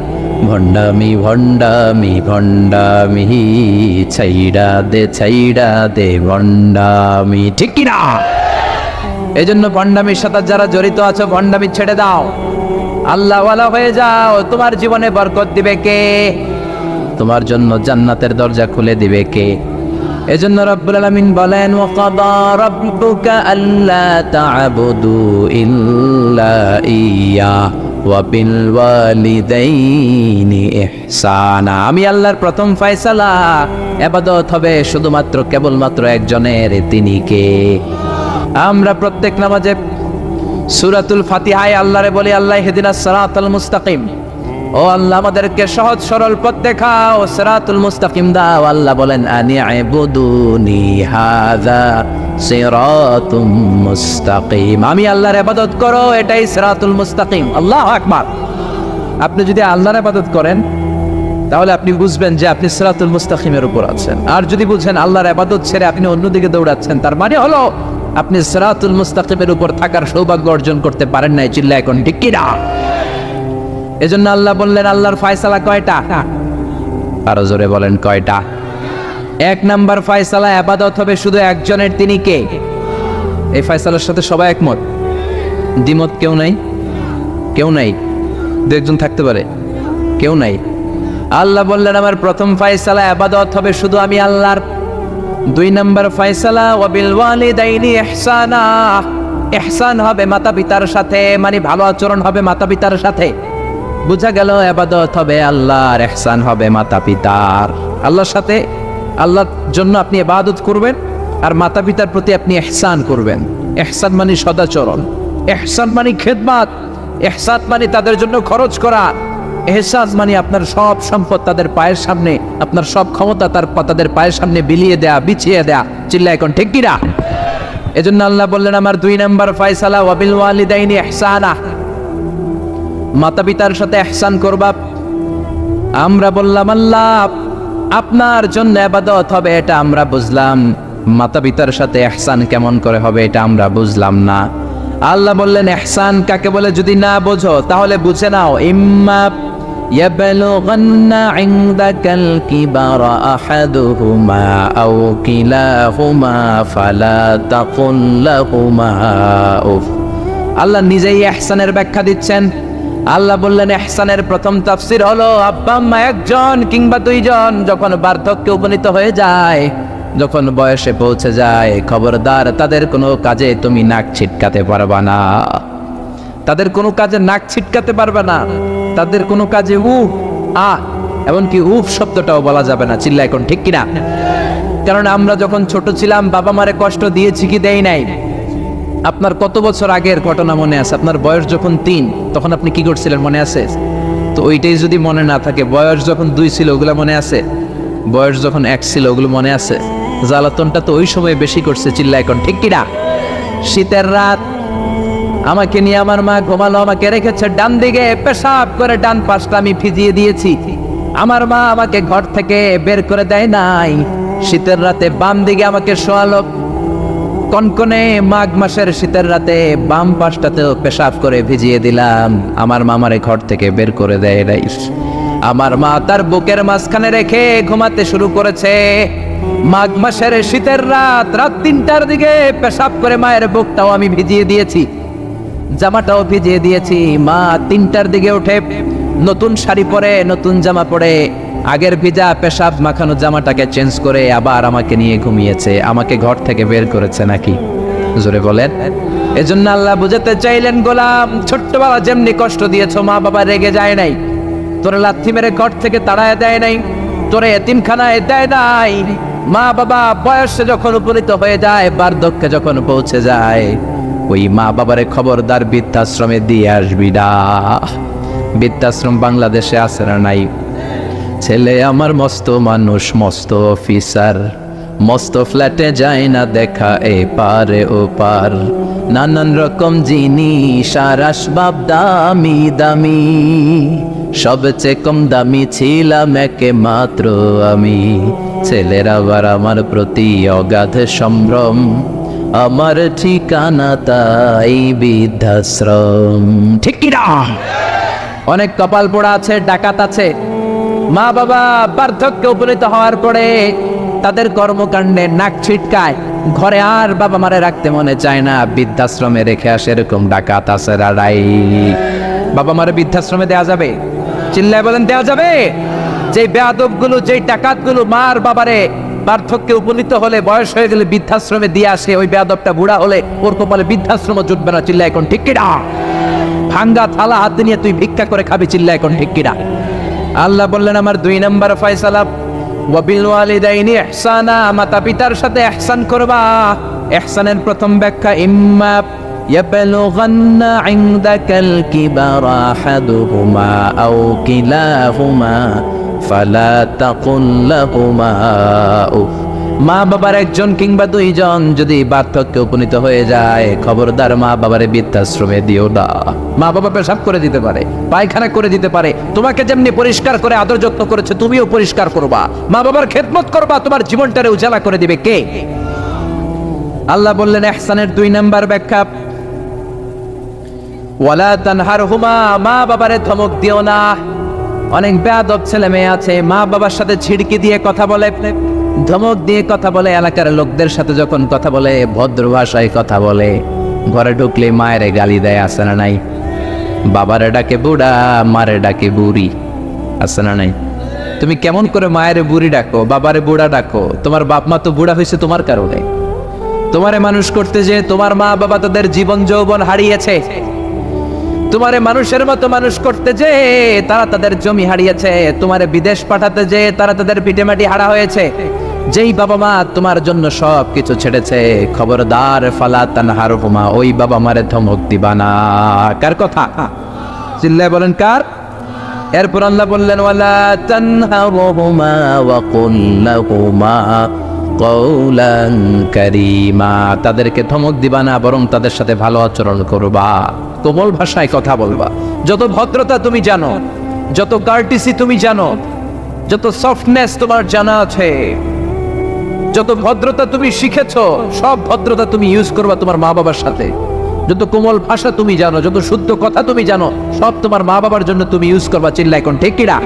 ভণ্ডামি ভণ্ডামি ভণ্ডামি, ছাইড়া দে ভণ্ডামি, ঠিক কি না? এই জন্য ভণ্ডামির সাথে যারা জড়িত আছো, ভণ্ডামি ছেড়ে দাও, আল্লাহওয়ালা হয়ে যাও। তোমার জীবনে বরকত দিবে কে? তোমার জন্য জান্নাতের দরজা খুলে দিবে কে? এজন্য রব্বুল আলামিন বলেন, ওয়াকাদা রাব্বুকা আল্লা তা'বুদু ইল্লা ইয়্যা ওয়া বিল ওয়ালিদাইনি ইহসানা। আমি আল্লাহর প্রথম ফয়সালা, ইবাদত হবে শুধুমাত্র কেবলমাত্র একজনের, তিনি কে? আমরা প্রত্যেক নামাজে সূরাতুল ফাতিহায় আল্লাহরে বলি, আল্লাহ ইহদিনাস সিরাতাল মুস্তাকিম, ও আল্লাহ আমাদেরকে সহজ সরল পথ দেখাও, সিরাতুল মুস্তাকিম দাও। আল্লাহ বলেন আনি'বুদুনি হাযা সিরাতুম মুস্তাকিম, আমি আল্লাহর ইবাদত করো, এটাই সিরাতুল মুস্তাকিম। আল্লাহু আকবার। আপনি যদি আল্লাহর ইবাদত করেন তাহলে আপনি বুঝবেন যে আপনি সিরাতুল মুস্তাকিমের উপর আছেন। আর যদি বুঝেন আল্লাহর ইবাদত ছেড়ে আপনি অন্যদিকে দৌড়াচ্ছেন, তার মানে হলো আপনি সিরাতুল মুস্তাকিমের উপর থাকার সৌভাগ্য অর্জন করতে পারেন নাই। চিল্লা এখন ঠিক কি না? এজন্য আল্লাহ বললেন আল্লাহর ফয়সালা কয়টা? আরো জোরে বলেন কয়টা? এক নাম্বার ফয়সালা, ইবাদত হবে শুধু একজনের, তিনি কে? এই ফয়সালার সাথে সবাই একমত? দ্বিমত কেউ নাই? কেউ নাই? দু একজন থাকতে পারে, কেউ নাই। আল্লাহ বললেন আমার প্রথম ফয়সালা, ইবাদত হবে শুধু আমি আল্লাহর। দুই নাম্বার ফয়সালা, ওয়াবিল ওয়ালিদাইনি ইহসানা, ইহসান হবে মাতা পিতার সাথে, মানে ভালো আচরণ হবে মাতা পিতার সাথে। বুঝা গেল ইবাদত হবে আল্লাহর, ইহসান হবে মাতা পিতার। আল্লাহর সাথে, আল্লাহর জন্য আপনি ইবাদত করবেন, আর মাতা পিতার প্রতি আপনি ইহসান করবেন। ইহসান মানে সদাচরণ, ইহসান মানে খেদমত, ইহসান মানে তাদের জন্য খরচ করা, ইহসান মানে আপনার সব সম্পদ তাদের পায়ের সামনে, আপনার সব ক্ষমতা তাদের পায়ের সামনে বিলিয়ে দেয়া, বিছিয়ে দেয়া। চিল্লা এখন ঠিক কি না? এজন্য আল্লাহ বললেন আমার দুই নাম্বার ফয়সালা, ওয়াবিল ওয়ালিদাইনি ইহসানা, মাতা পিতার সাথে ইহসান করবা। আমরা বললাম আল্লাহ আপনার জন্য ইবাদত হবে, এটা আমরা বুঝলাম, মাতা পিতার সাথে ইহসান কেমন করে হবে এটা আমরা বুঝলাম না। আল্লাহ বললেন ইহসান কাকে বলে যদি না বোঝো তাহলে বুঝে নাও, ইম্মা ইয়াবলুগান্না ইনদাকাল কিবারা আহাদুহুমা আও কিলাহুমা ফালা তাকুল লাহুমা উফ। আল্লাহ নিজেই ইহসানের ব্যাখ্যা দিচ্ছেন। আল্লাহ বললেন ইহসানের প্রথম তাফসীর হলো আব্বা আম্মা একজন কিংবা দুইজন যখন বার্ধক্যে উপনীত হয়ে যায়, যখন বয়সে পৌঁছে যায়, খবরদার তাদের কোনো কাজে তুমি নাক ছিটকাতে পারবা না, তাদের কোনো কাজে নাক ছিটকাতে পারবে না, তাদের কোনো কাজে এমনকি উফ শব্দটাও বলা যাবে না। চিল্লা এখন ঠিক কিনা? কারণ আমরা যখন ছোট ছিলাম বাবা মারে কষ্ট দিয়েছি কি দেই নাই? আপনার কত বছর আগের ঘটনা মনে আছে? আপনার বয়স যখন 3 তখন আপনি কি করছিলেন মনে আছে? তো ওইটাই যদি মনে না থাকে, বয়স যখন 2 ছিল ওগুলো মনে আছে? বয়স যখন 1 ছিল ওগুলো মনে আছে? জ্বালাতনটা তো ওই সময় বেশি করছে। চিল্লা এখন ঠিক কিনা? শীতের রাত, আমাকে নিয়ে আমার মা ঘুমালো, আমাকে রেখেছে ডান দিকে, পেশাব করে ডান পাশটা আমি ভিজিয়ে দিয়েছি। আমার মা আমাকে ঘর থেকে বের করে দেয় নাই, শীতের রাতে বাম দিকে আমাকে শোয়ালো। কনকনে মাঘ মাসের শীতের রাতে বাম পাশটাতেও পেশাব করে ভিজিয়ে দিলাম, আমার মা আমারে ঘর থেকে বের করে দেয় নাই। আমার মা তার বুকের মাঝখানে রেখে ঘুমাতে শুরু করেছে। মাঘ মাসের শীতের রাত 3টার দিকে পেশাব করে মায়ের বুকটাও আমি ভিজিয়ে দিয়েছি, জামাটাও ভিজিয়ে দিয়েছি। মা 3টার দিকে উঠে নতুন শাড়ি পরে, নতুন জামা পরে, আগের ভিজা পেশাব মাখানো জামাটাকে চেঞ্জ করে আবার আমাকে নিয়ে ঘুমিয়েছে। আমাকে ঘর থেকে বের করেছে নাকি? জোরে বলেন। এজন্য আল্লাহ বুঝাতে চাইলেন, গোলাম ছোট্টবেলা যেমনি কষ্ট দিয়েছো, মা বাবা রেগে যায় নাই, তোরে লাথি মেরে ঘর থেকে তাড়ায় দেয় নাই, তোরে এতিমখানায় দেয় নাই। মা বাবা বয়সে যখন উপনীত হয়ে যায়, বার্ধক্যে যখন পৌঁছে যায়, ওই মা বাবারে খবরদার বৃদ্ধাশ্রমে দিয়ে আসবি না। বৃদ্ধাশ্রম বাংলাদেশে আছে না নাই? ছেলে আমার মস্ত মানুষ, মস্ত অফিসার, মস্ত ফ্ল্যাটে যায় না দেখা এ পারে ও পার, নানান রকম জিনিস আর আসবাব দামি দামি, সবচেয়ে কম দামি ছিলাম একে মাত্র আমি। ছেলের আবার আমার প্রতি অগাধ সম্ভ্রম, আমার ঠিকানা তাই বৃদ্ধাশ্রম। ঠিক কি না? অনেক কপাল পোড়া আছে, ডাকাত আছে, মা বাবা বার্ধক্যে উপনীত হওয়ার পরে তাদের কর্মকাণ্ডে নাক ছিটকায়, ঘরে আর বাবা মারে রাখতে মনে চায় না, বৃদ্ধাশ্রমে রেখে আসে। এরকম ডাকাত আছে রাড়াই। বাবা মারে বৃদ্ধাশ্রমে দেয়া যাবে? চিল্লায় বলেন দেয়া যাবে? যে বেয়াদব গুলো, যে ডাকাত গুলো মার বাবারে বার্ধক্যে উপনীত হলে, বয়স হয়ে গেলে বৃদ্ধাশ্রমে দিয়ে আসে, ওই বেয়াদবটা বুড়া হলে ওর কপালে বৃদ্ধাশ্রম জুটবে না। চিল্লা এখন ঠিক কিনা? ভাঙ্গা থালা হাতে নিয়ে তুই ভিক্ষা করে খাবি। চিল্লা এখন ঠিক কিনা? আল্লাহ বললেন আমার 2 নাম্বার ফয়সালা, ওয়াবিল ওয়ালিদাইনি ইহসানা, মাতা পিতার সাথে ইহসান করবা। ইহসানের প্রথম ব্যাখ্যা ইম্মা يبلغن عندك الكبر أحدهما أو كلاهما فلا تقل لهما أف মা বাবার একজন কিংবা দুইজন যদি বার্ধক্যে উপনীত হয়ে যায়, খবরদার মা বাবারে বৃদ্ধাশ্রমে দিও না। মা বাবা পেশাব করে দিতে পারে, পায়খানা করে দিতে পারে, তোমাকে যেমনি পরিষ্কার করে আদর যত্ন করেছে তুমিও পরিষ্কার করবা, মা বাবার খেদমত করবা, তোমার জীবনটারে উজালা করে দিবে কে? আল্লাহ বললেন ইহসানের 2 নাম্বার ব্যাখ্যা ওয়ালা তানহারহুমা, মা বাবারে ধমক দিও না। অনেক বেয়াদব ছেলে মেয়ে আছে মা বাবার সাথে ছিড়কি দিয়ে কথা বলে, ধমক দিয়ে কথা বলে, এলাকার লোকদের সাথে যখন কথা বলে ভদ্র ভাষায় কথা বলে, ঘরে ঢুকলে মায়ের গালি দেয়, আছে না নাই? বাবারে ডাকে বুড়া, মারে ডাকে বুড়ি, আছে না নাই? তুমি কেমন করে মায়ের বুড়ি ডাকো, বাবারে বুড়া ডাকো? তোমার বাপ মা তো বুড়া হয়েছে তোমার কারণে। তোমারে মানুষ করতে যে তোমার মা বাবা তাদের জীবন যৌবন হারিয়েছে, তোমারে মানুষের মতো মানুষ করতে যে তারা তাদের জমি হারিয়েছে, তোমারে বিদেশ পাঠাতে যে তারা তাদের ভিটেমাটি হারা হয়েছে। যেই বাবা মা তোমার জন্য সব কিছু ছেড়েছে, খবরদার ফালা তানহারহুমা, ওই বাবা মারে ধমক দিবা না। কার কথা? চিল্লায় বলেন কার? এরপর আল্লাহ বললেন ওয়ালা তানহারহুমা ওয়া কুল লাহুমা কওলান কারীমা, তাদেরকে ধমক দিবা না, বরং তাদের সাথে ভালো আচরণ করবা, কোমল ভাষায় কথা বলবা। যত ভদ্রতা তুমি জানো, যত কার্টিসি তুমি জানো, যত সফটনেস তোমার জানা আছে, যত ভদ্রতা তুমি শিখেছো, সব ভদ্রতা তুমি ইউজ করবা তোমার মা বাবার সাথে। যত কোমল ভাষা তুমি জানো, যত শুদ্ধ কথা তুমি জানো, সব তোমার মা বাবার জন্য তুমি ইউজ করবা। চিল্লায় কোন ঠিক কিনা?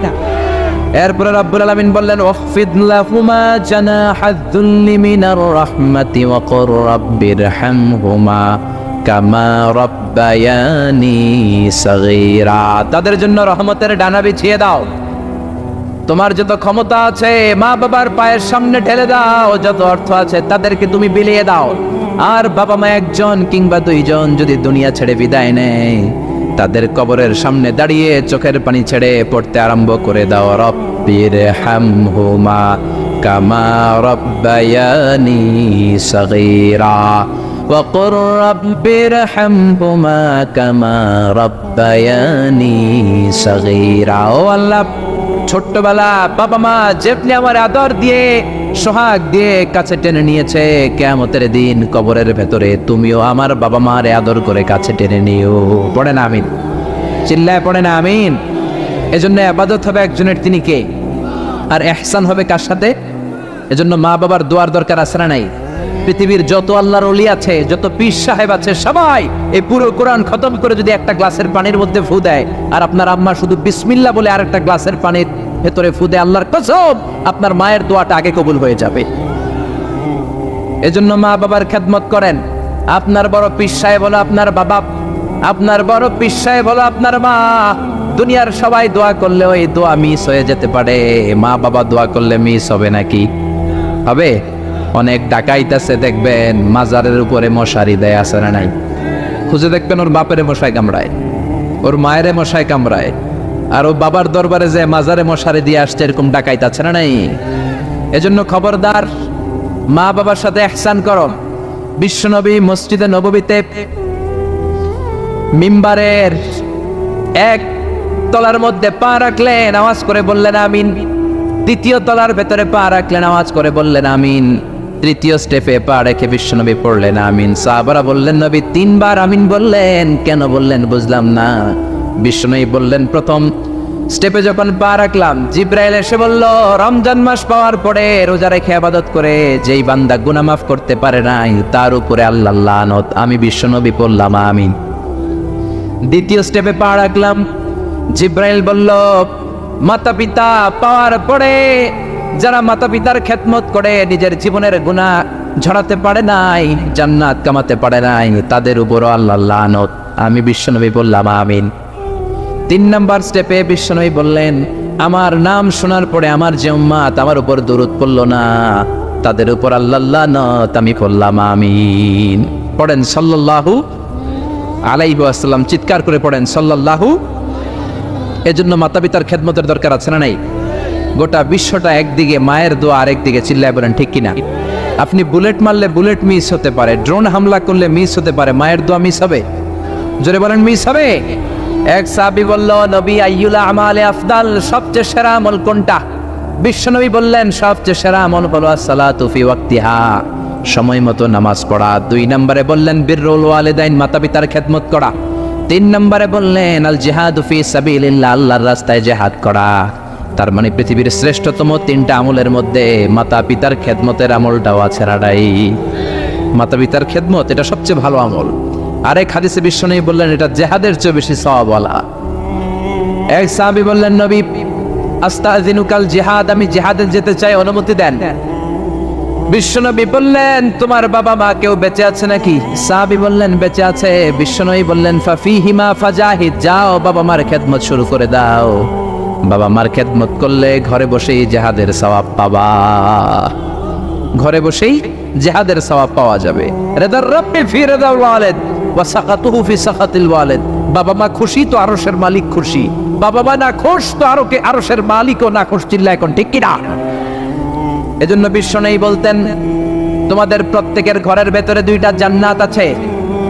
এরপরে রাব্বুল আলামিন বললেন ওয়াখফিদ লাহুমা জানাহায-যুল্লি মিনার রাহমাতি ওয়া কুর রাব্বিরহামহুমা কামা রাব্বায়ানি সাগীরা, তাদের জন্য রহমতের ডানা বিছিয়ে দাও। তোমার যত ক্ষমতা আছে মা বাবার পায়ের সামনে ঢেলে দাও, যত অর্থ আছে তাদেরকে তুমি বিলিয়ে দাও। আর বাবা মা একজন কিংবা দুইজন যদি দুনিয়া ছেড়ে বিদায় নেয়, তাদের কবরের সামনে দাঁড়িয়ে চোখের পানি ছেড়ে পড়তে আরম্ভ করে দাও রব্বিরহামহুমা কামা রাব্বায়ানি সাগীরা ওয়া কুর রাব্বিরহামহুমা কামা রাব্বায়ানি সাগীরা। ও আল্লাহ, ছোট্টবেলা বাবা মা যেমনি আমার আদর দিয়ে সোহাগ দিয়ে কাছে টেনে নিয়েছে, কিয়ামতের দিন কবরের ভেতরে তুমিও আমার বাবা মারে আদর করে কাছে টেনে নিও। পড়ে না আমিন? চিল্লায় পড়ে না আমিন? এজন্য ইবাদত হবে একজনের, তিনি কে? আর ইহসান হবে কার সাথে? এজন্য মা বাবার দোয়ার দরকার আছে না নাই? পৃথিবীর যত আল্লাহর ওলি আছে, যত পীর সাহেব আছে, সবাই এই পুরো কোরআন খতম করে যদি একটা গ্লাসের পানির মধ্যে ফু দেয়, আর আপনার আম্মা শুধু বিসমিল্লাহ বলে আরেকটা গ্লাসের পানির ভেতরে ফু দেয়, আল্লাহর কসম আপনার মায়ের দোয়াটা আগে কবুল হয়ে যাবে। এজন্য মা বাবার খেদমত করেন। আপনার বড় পীর সাহেব হলো আপনার বাবা, আপনার বড় পীর সাহেব হলো আপনার মা। দুনিয়ার সবাই দোয়া করলে ওই দোয়া মিস হয়ে যেতে পারে, মা বাবা দোয়া করলে মিস হবে নাকি? হবে? অনেক ডাকাইত আছে দেখবেন মাজারের উপরে মশারি দেয়, আছে না নাই? খুঁজে দেখবেন ওর বাপেরে মশাই কামড়ায়, ওর মায়েরে মশাই কামড়ায়, আর ও বাবার দরবারে যে মাজারে মশারি দিয়ে আসছে, এরকম ডাকাইত আছে না নাই? এজন্য খবরদার মা বাবার সাথে ইহসান করো। বিশ্বনবী মসজিদে নববীতে মিম্বারের এক তলার মধ্যে পা রাখলেন, আওয়াজ করে বললেন আমিন। দ্বিতীয় তলার ভেতরে পা রাখলেন, আওয়াজ করে বললেন আমিন। তৃতীয় স্টেপে পা রেখে বিশ্বনবী পড়লেন আমিন। সাহাবারা বললেন নবী 3 বার আমিন বললেন, কেন বললেন বুঝলাম না। বিশ্বনবী বললেন প্রথম স্টেপে যখন পা রাখলাম, জিব্রাইল এসে বলল রমজান মাস পাওয়ার পরে রোজা রেখে ইবাদত করে যেই বান্দা গুনাহ মাফ করতে পারে নাই, তার উপরে আল্লাহর লানত। আমি বিশ্বনবী পড়লাম আমিন। দ্বিতীয় স্টেপে পা রাখলাম, জিব্রাইল বলল মাতা পিতা পাওয়ার পরে যারা মাতা পিতার খেদমত করে নিজের জীবনের গুনাহ ঝরাতে পারে নাই, জান্নাত কামাতে পারে নাই, তাদের উপরও আল্লাহর লানত। আমি বিশ্বনবী বললাম আমিন। 3 নাম্বার স্টেপে বিশ্বনবী বললেন আমার নাম শোনার পরে আমার যে উম্মত আমার উপর দরুদ পড়ল না, তাদের উপর আল্লাহর লানত। আমি বললাম আমিন। পড়েন সাল্লাল্লাহু আলাইহি ওয়াসাল্লাম, চিৎকার করে পড়েন সাল্লাল্লাহু। এজন্য মাতা পিতার খেদমতের দরকার আছে না নাই? গোটা বিশ্বটা একদিকে, মায়ের দোয়া আরেকদিকে, চিল্লায় বলেন ঠিক কিনা? আপনি বুলেট মারলে বুলেট মিস হতে পারে, ড্রোন হামলা করলে মিস হতে পারে, মায়ের দোয়া মিস হবে? জোরে বলেন মিস হবে? এক সাহাবী বলল, নবী আইয়ুল আমালে আফদাল, সবচেয়ে সেরা আমল কোনটা? বিশ্বনবী বললেন সবচেয়ে সেরা আমল হলো আসসালাতু ফি ওয়াক্তিহা, সময় মতো নামাজ পড়া। 2 নম্বরে বললেন বিররুল ওয়ালিদাইন, মাতা পিতার খেদমত করা। 3 নম্বরে বললেন আল জিহাদু ফি সাবিলিল্লাহ, আল্লাহর রাস্তায় জিহাদ করা। তার মানে পৃথিবীর শ্রেষ্ঠতম 3টা আমলের মধ্যে মাতা পিতার খেদমতের আমলটাও আছে রাডাই। মাতা পিতার খেদমত এটা সবচেয়ে ভালো আমল। আরেক হাদিসে বিশ্বনবী বললেন এটা জিহাদের চেয়ে বেশি সওয়াবওয়ালা। এক সাহাবী বললেন, নবী আস্তাযিনুকাল জিহাদ, আমি জিহাদে যেতে চাই, অনুমতি দেন। বিশ্বনবী বললেন তোমার বাবা মা কেউ বেঁচে আছে নাকি? সাহাবী বললেন বেঁচে আছে। বিশ্বনবী বললেন ফাফিহিমা ফাজাহিদ, যাও বাবা মার খেদমত শুরু করে দাও। বাবা মার খেদমত করলে ঘরে বসেই জিহাদের সওয়াব পাবা, ঘরে বসেই জিহাদের সওয়াব পাওয়া যাবে। রিদার রাব্বি ফি রিদাল ওয়ালিদ ওয়া সাকাতুহু ফি সাকাতিল ওয়ালিদ, বাবা মা খুশি তো আরশের মালিক খুশি, বাবা মা না খুশ তো আরশের মালিকও না খুশ। চিল্লা এখন ঠিক কি না? এজন্য বিশ্বনবী বলতেন তোমাদের প্রত্যেকের ঘরের ভেতরে 2টা জান্নাত আছে,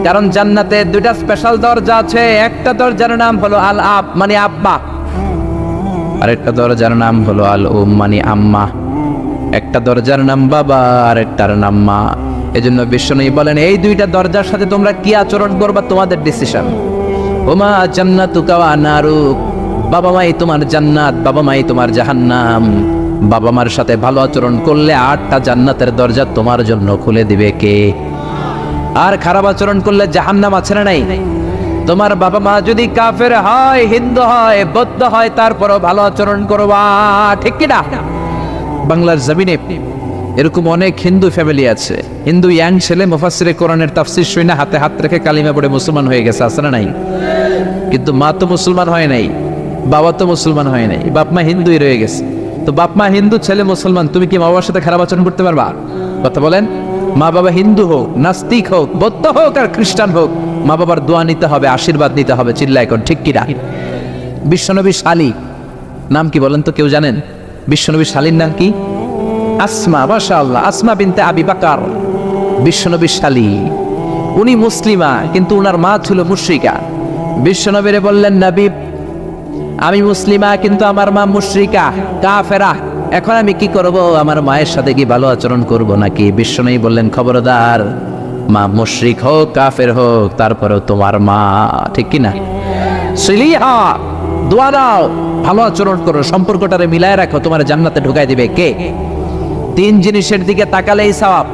কারণ জান্নাতে 2টা স্পেশাল দরজা আছে। একটা দরজার নাম হলো আল আব মানে আব্বা, আরেকটা দরজার নাম হলো আল উম মানে আম্মা। একটা দরজার নাম বাবা, আরেকটার নাম মা। এজন্য বিশ্বনবী বলেন এই 2টা দরজার সাথে তোমরা কি আচরণ করবা তোমাদের ডিসিশন। ওমা জান্নাতুকা ওয়া নারুক, বাবা মাই তোমার জান্নাত, বাবা মাই তোমার জাহান্নাম। বাবা মার সাথে ভালো আচরণ করলে 8টা জান্নাতের দরজা তোমার জন্য খুলে দিবে কে? আর খারাপ আচরণ করলে জাহান্নাম আছে না নাই? তোমার বাবা মা যদি কাফের হয়, হিন্দু হয়, বৌদ্ধ হয়, তারপরও ভালো আচরণ করবা, ঠিক কি না? বাংলার জমিনে এরকম অনেক হিন্দু ফ্যামিলি আছে, হিন্দু ইয়াং ছেলে মুফাসসিরে কোরআনের তাফসীর শুনে হাতে হাত রেখে কালিমা পড়ে মুসলমান হয়ে গেছে, আছে না নাই? কিন্তু মা তো মুসলমান হয় নাই, বাবা তো মুসলমান হয় নাই, বাপ মা হিন্দুই রয়ে গেছে। তো বাপ মা হিন্দু, ছেলে মুসলমান, তুমি কি মা বাবার সাথে খারাপ আচরণ করতে পারবা? কথা বলেন। মা বাবা হিন্দু হোক, নাস্তিক হোক, বৌদ্ধ হোক আর খ্রিস্টান হোক, মা বাবার দোয়া নিতে হবে, আশীর্বাদ নিতে হবে। চিল্লা এখন ঠিক কি না? বিশ্বনবীর শালী নাম কি বলেন তো, কেউ জানেন? বিশ্বনবীর শালীর নাম কি? আসমা। মাশাআল্লাহ, আসমা বিনতে আবি বকর বিশ্বনবীর শালী। উনি মুসলিমা, কিন্তু উনার মা ছিল মুশরিকা। বিশ্বনবীরে বললেন, নবী আমি মুসলিমা কিন্তু আমার মা মুশরিকা, কাফেরা, এখন আমি কি করব? আমার মায়ের সাথে কি ভালো আচরণ করব নাকি? বিশ্বনবী বললেন খবরদার, মা মুশরিক হোক কাফের হোক তারপরেও তোমার মা, ঠিক কি না? সিলিহা, দোয়া দাও, ভালো আচরণ করো, সম্পর্কটারে মিলায় রাখো, তোমার জান্নাতে ঢুকাই দিবে কে? 3 জিনিসের দিকে তাকালেই সওয়াব।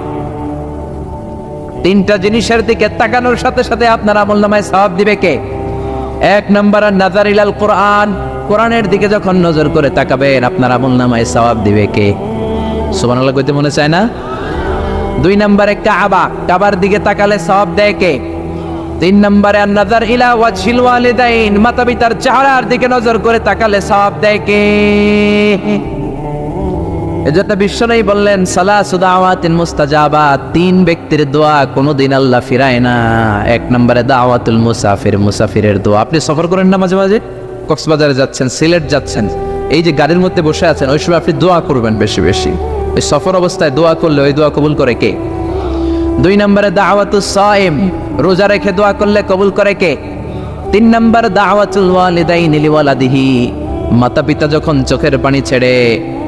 3টা জিনিসের দিকে তাকানোর সাথে সাথে আপনার আমলনামায় সওয়াব দিবে কে? 1 নম্বর নাযার ইলাল কোরআন, কোরআনের দিকে যখন নজর করে তাকাবেন আপনার আমলনামায় সওয়াব দিবে কে? সুবহানাল্লাহ কইতে মনে চায় না? 2 নম্বরে কাবা, কাবার দিকে তাকালে সওয়াব দেয় কে? 3 নম্বরে নাযার ইলা ওয়াজহিল ওয়ালিদাইন, মাতা পিতার চেহারার দিকে নজর করে তাকালে সওয়াব দেয় কে? এজন্য বিশ্বনবী বললেন সালাসু দাওয়াতিন মুস্তাজাবাত, 3 ব্যক্তির দোয়া কোনোদিন আল্লাহ ফিরায় না। 1 নম্বরে দাওয়াতুল মুসাফির, মুসাফিরের দোয়া। আপনি সফর করেন না মাঝে মাঝে, কক্সবাজারে যাচ্ছেন, সিলেট যাচ্ছেন, এই যে গাড়ির মধ্যে বসে আছেন, ওই সময় আপনি দোয়া করবেন বেশি বেশি। ওই সফর অবস্থায় দোয়া করলে ওই দোয়া কবুল করে কে? 2 নম্বরে দাওয়াতুস সাইম, রোজা রেখে দোয়া করলে কবুল করে কে? 3 নম্বর দাওয়াতুল ওয়ালিদাইনি লিওয়ালাদিহি, মাতা পিতা যখন চোখের পানি ছেড়ে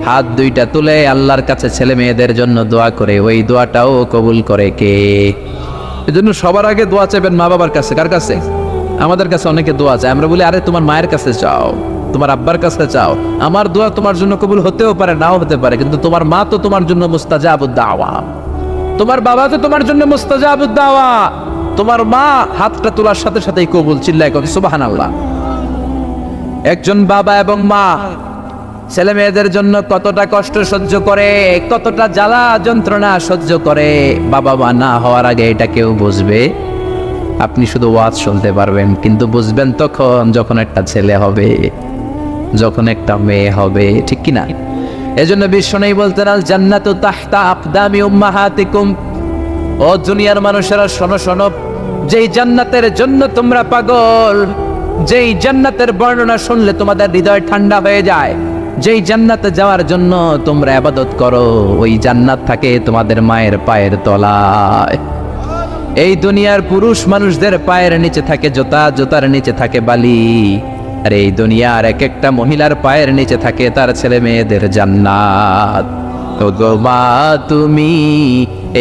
হাত 2টা তুলে আল্লাহর কাছে ছেলে মেয়েদের জন্য দোয়া করে, ওই দোয়াটাও কবুল করে কে? এজন্য সবার আগে দোয়া চাইবেন মা বাবার কাছে। কার কাছে? আমাদের কাছে অনেকে দোয়া চায়, আমরা বলি আরে তোমার মায়ের কাছে চাও, তোমার আব্বার কাছে চাও। আমার দোয়া তোমার জন্য কবুল হতেও পারে, নাও হতে পারে, কিন্তু তোমার মা তো তোমার জন্য মুস্তাজাবুদ দাওয়া, তোমার বাবা তো তোমার জন্য মুস্তাজাবুদ দাওয়া। তোমার মা হাতটা তোলার সাথে সাথেই কবুল। চিল্লায় কবি সুবহানাল্লাহ। একজন বাবা এবং মা ছেলে মেয়েদের জন্য কতটা কষ্ট সহ্য করে, কতটা জ্বালা যন্ত্রণা সহ্য করে, বাবা মা না হওয়ার আগে এটা কেউ বুঝবে? আপনি শুধু ওয়াজ শুনতে পারবেন, কিন্তু বুঝবেন তখন যখন একটা ছেলে হবে, যখন একটা মেয়ে হবে, ঠিক কি না? এজন্য বিশ্বনবী বলতেন আল জান্নাতু তাহতা আকদামি উম্মাহাতিকুম, ও দুনিয়ার মানুষেরা শোনো শোনো, যেই জান্নাতের জন্য তোমরা পাগল, যেই জান্নাতের বর্ণনা শুনলে তোমাদের হৃদয় ঠান্ডা হয়ে যায়, যেই জান্নাতে যাওয়ার জন্য তোমরা ইবাদত করো, ওই জান্নাত থাকে তোমাদের মায়ের পায়ের তলায়। এই দুনিয়ার পুরুষ মানুষদের পায়ের নিচে থাকে জুতা, জুতার নিচে থাকে বালি, আর এই দুনিয়ার এক একটা মহিলার পায়ের নিচে থাকে তার ছেলে মেয়েদের জান্নাত। ওগো মা তুমি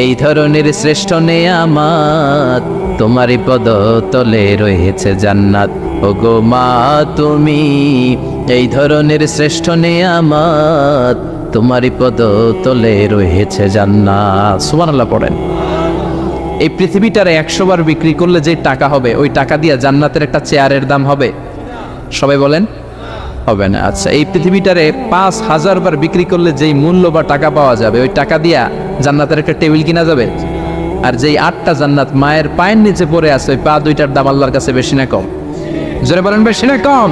এই ধরনের শ্রেষ্ঠ নেয়ামত, তোমারই পদতলে রয়েছে জান্নাত। ওগো মা তুমি এই ধরনের শ্রেষ্ঠ নেয়ামত, তোমারই পদতলে রয়েছে জান্নাত। সুবহানাল্লাহ পড়েন। এই পৃথিবীটারে 100 বার বিক্রি করলে যে টাকা হবে, ওই টাকা দিয়ে জান্নাতের একটা চেয়ারের দাম হবে? সবাই বলেন, হবে না। আচ্ছা, এই পৃথিবীটারে 5000 বার বিক্রি করলে যেই মূল্য বা টাকা পাওয়া যাবে, ওই টাকা দিয়া জান্নাতের একটা টেবিল কিনা যাবে? আর যেই 8টা জান্নাত মায়ের পায়ের নিচে পড়ে আছে, ওই পা দুইটার দাম আল্লাহর কাছে বেশি না কম? জোরে বলেন, বেশি না কম?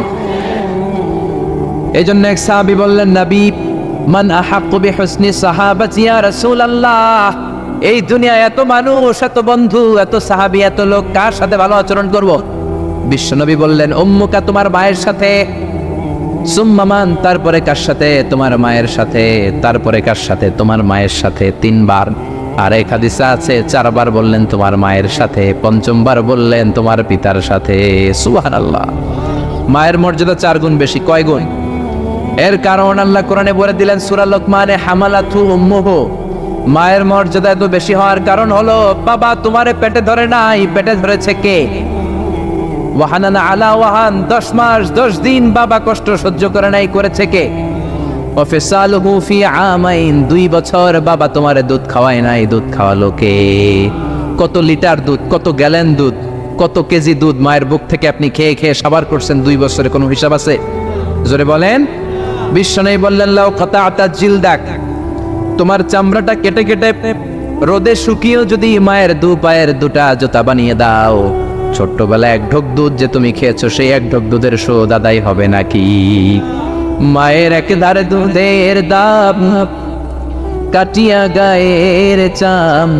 এই জন্য এক সাহাবী বললেন, নবী মান আহাক্কু বিহুসনি সাহাবাতি ইয়া রাসূলুল্লাহ, এই দুনিয়ায় এত মানুষ, এত বন্ধু, এত সাহাবী, এত লোক, কার সাথে ভালো আচরণ করব? বিশ্বনবী বললেন, উম্মুকা, তোমার মায়ের সাথে। সুম্মা মান, তারপরে কার সাথে? তোমার মায়ের সাথে। তারপরে কার সাথে? তোমার মায়ের সাথে। 3 বার। আর এক হাদিসে আছে 4 বার বললেন তোমার মায়ের সাথে, 5বার বললেন তোমার পিতার সাথে। সুবহানাল্লাহ। মায়ের মর্যাদা 4 গুণ বেশি। কয় গুণ? এর কারণ আল্লাহ কোরআনে বলে দিলেন সূরা লোকমানে, হামালাতু উম্মুহু, মায়ের মর্যাদা এত বেশি হওয়ার কারণ হলো, বাবা তোমারে পেটে ধরে নাই, পেটে ধরেছে কে? ওয়াহানানা আলা ওয়াহান, 10 মাস 10 দিন বাবা কষ্ট সহ্য করে নাই, করেছে কে? ওয়াফিসালুহু ফি আমাইন, 2 বছর বাবা তোমারে দুধ খাওয়ায় নাই, দুধ খাওয়ালো কে? কত লিটার দুধ, কত গ্যালন দুধ, কত কেজি দুধ মায়ের বুক থেকে আপনি খেয়ে খেয়ে সাবার করছেন 2 বছরে, কোনো হিসাব আছে? জোরে বলেন। বিশ্বনবী বললেন, লাউ কাতাআতা জিলদাক, তোমার চামড়াটা কেটে কেটে রোদে শুকিয়েও যদি মায়ের 2 পায়ের 2টা জুতা বানিয়ে দাও, ছোট্টবেলায় 1 ঢোক দুধ যে তুমি খেয়েছো, সেই 1 ঢোক দুধের শোধ আদায় হবে নাকি? মায়ের একেবারে দুধের দাম কাটিয়া গায়ের চাম,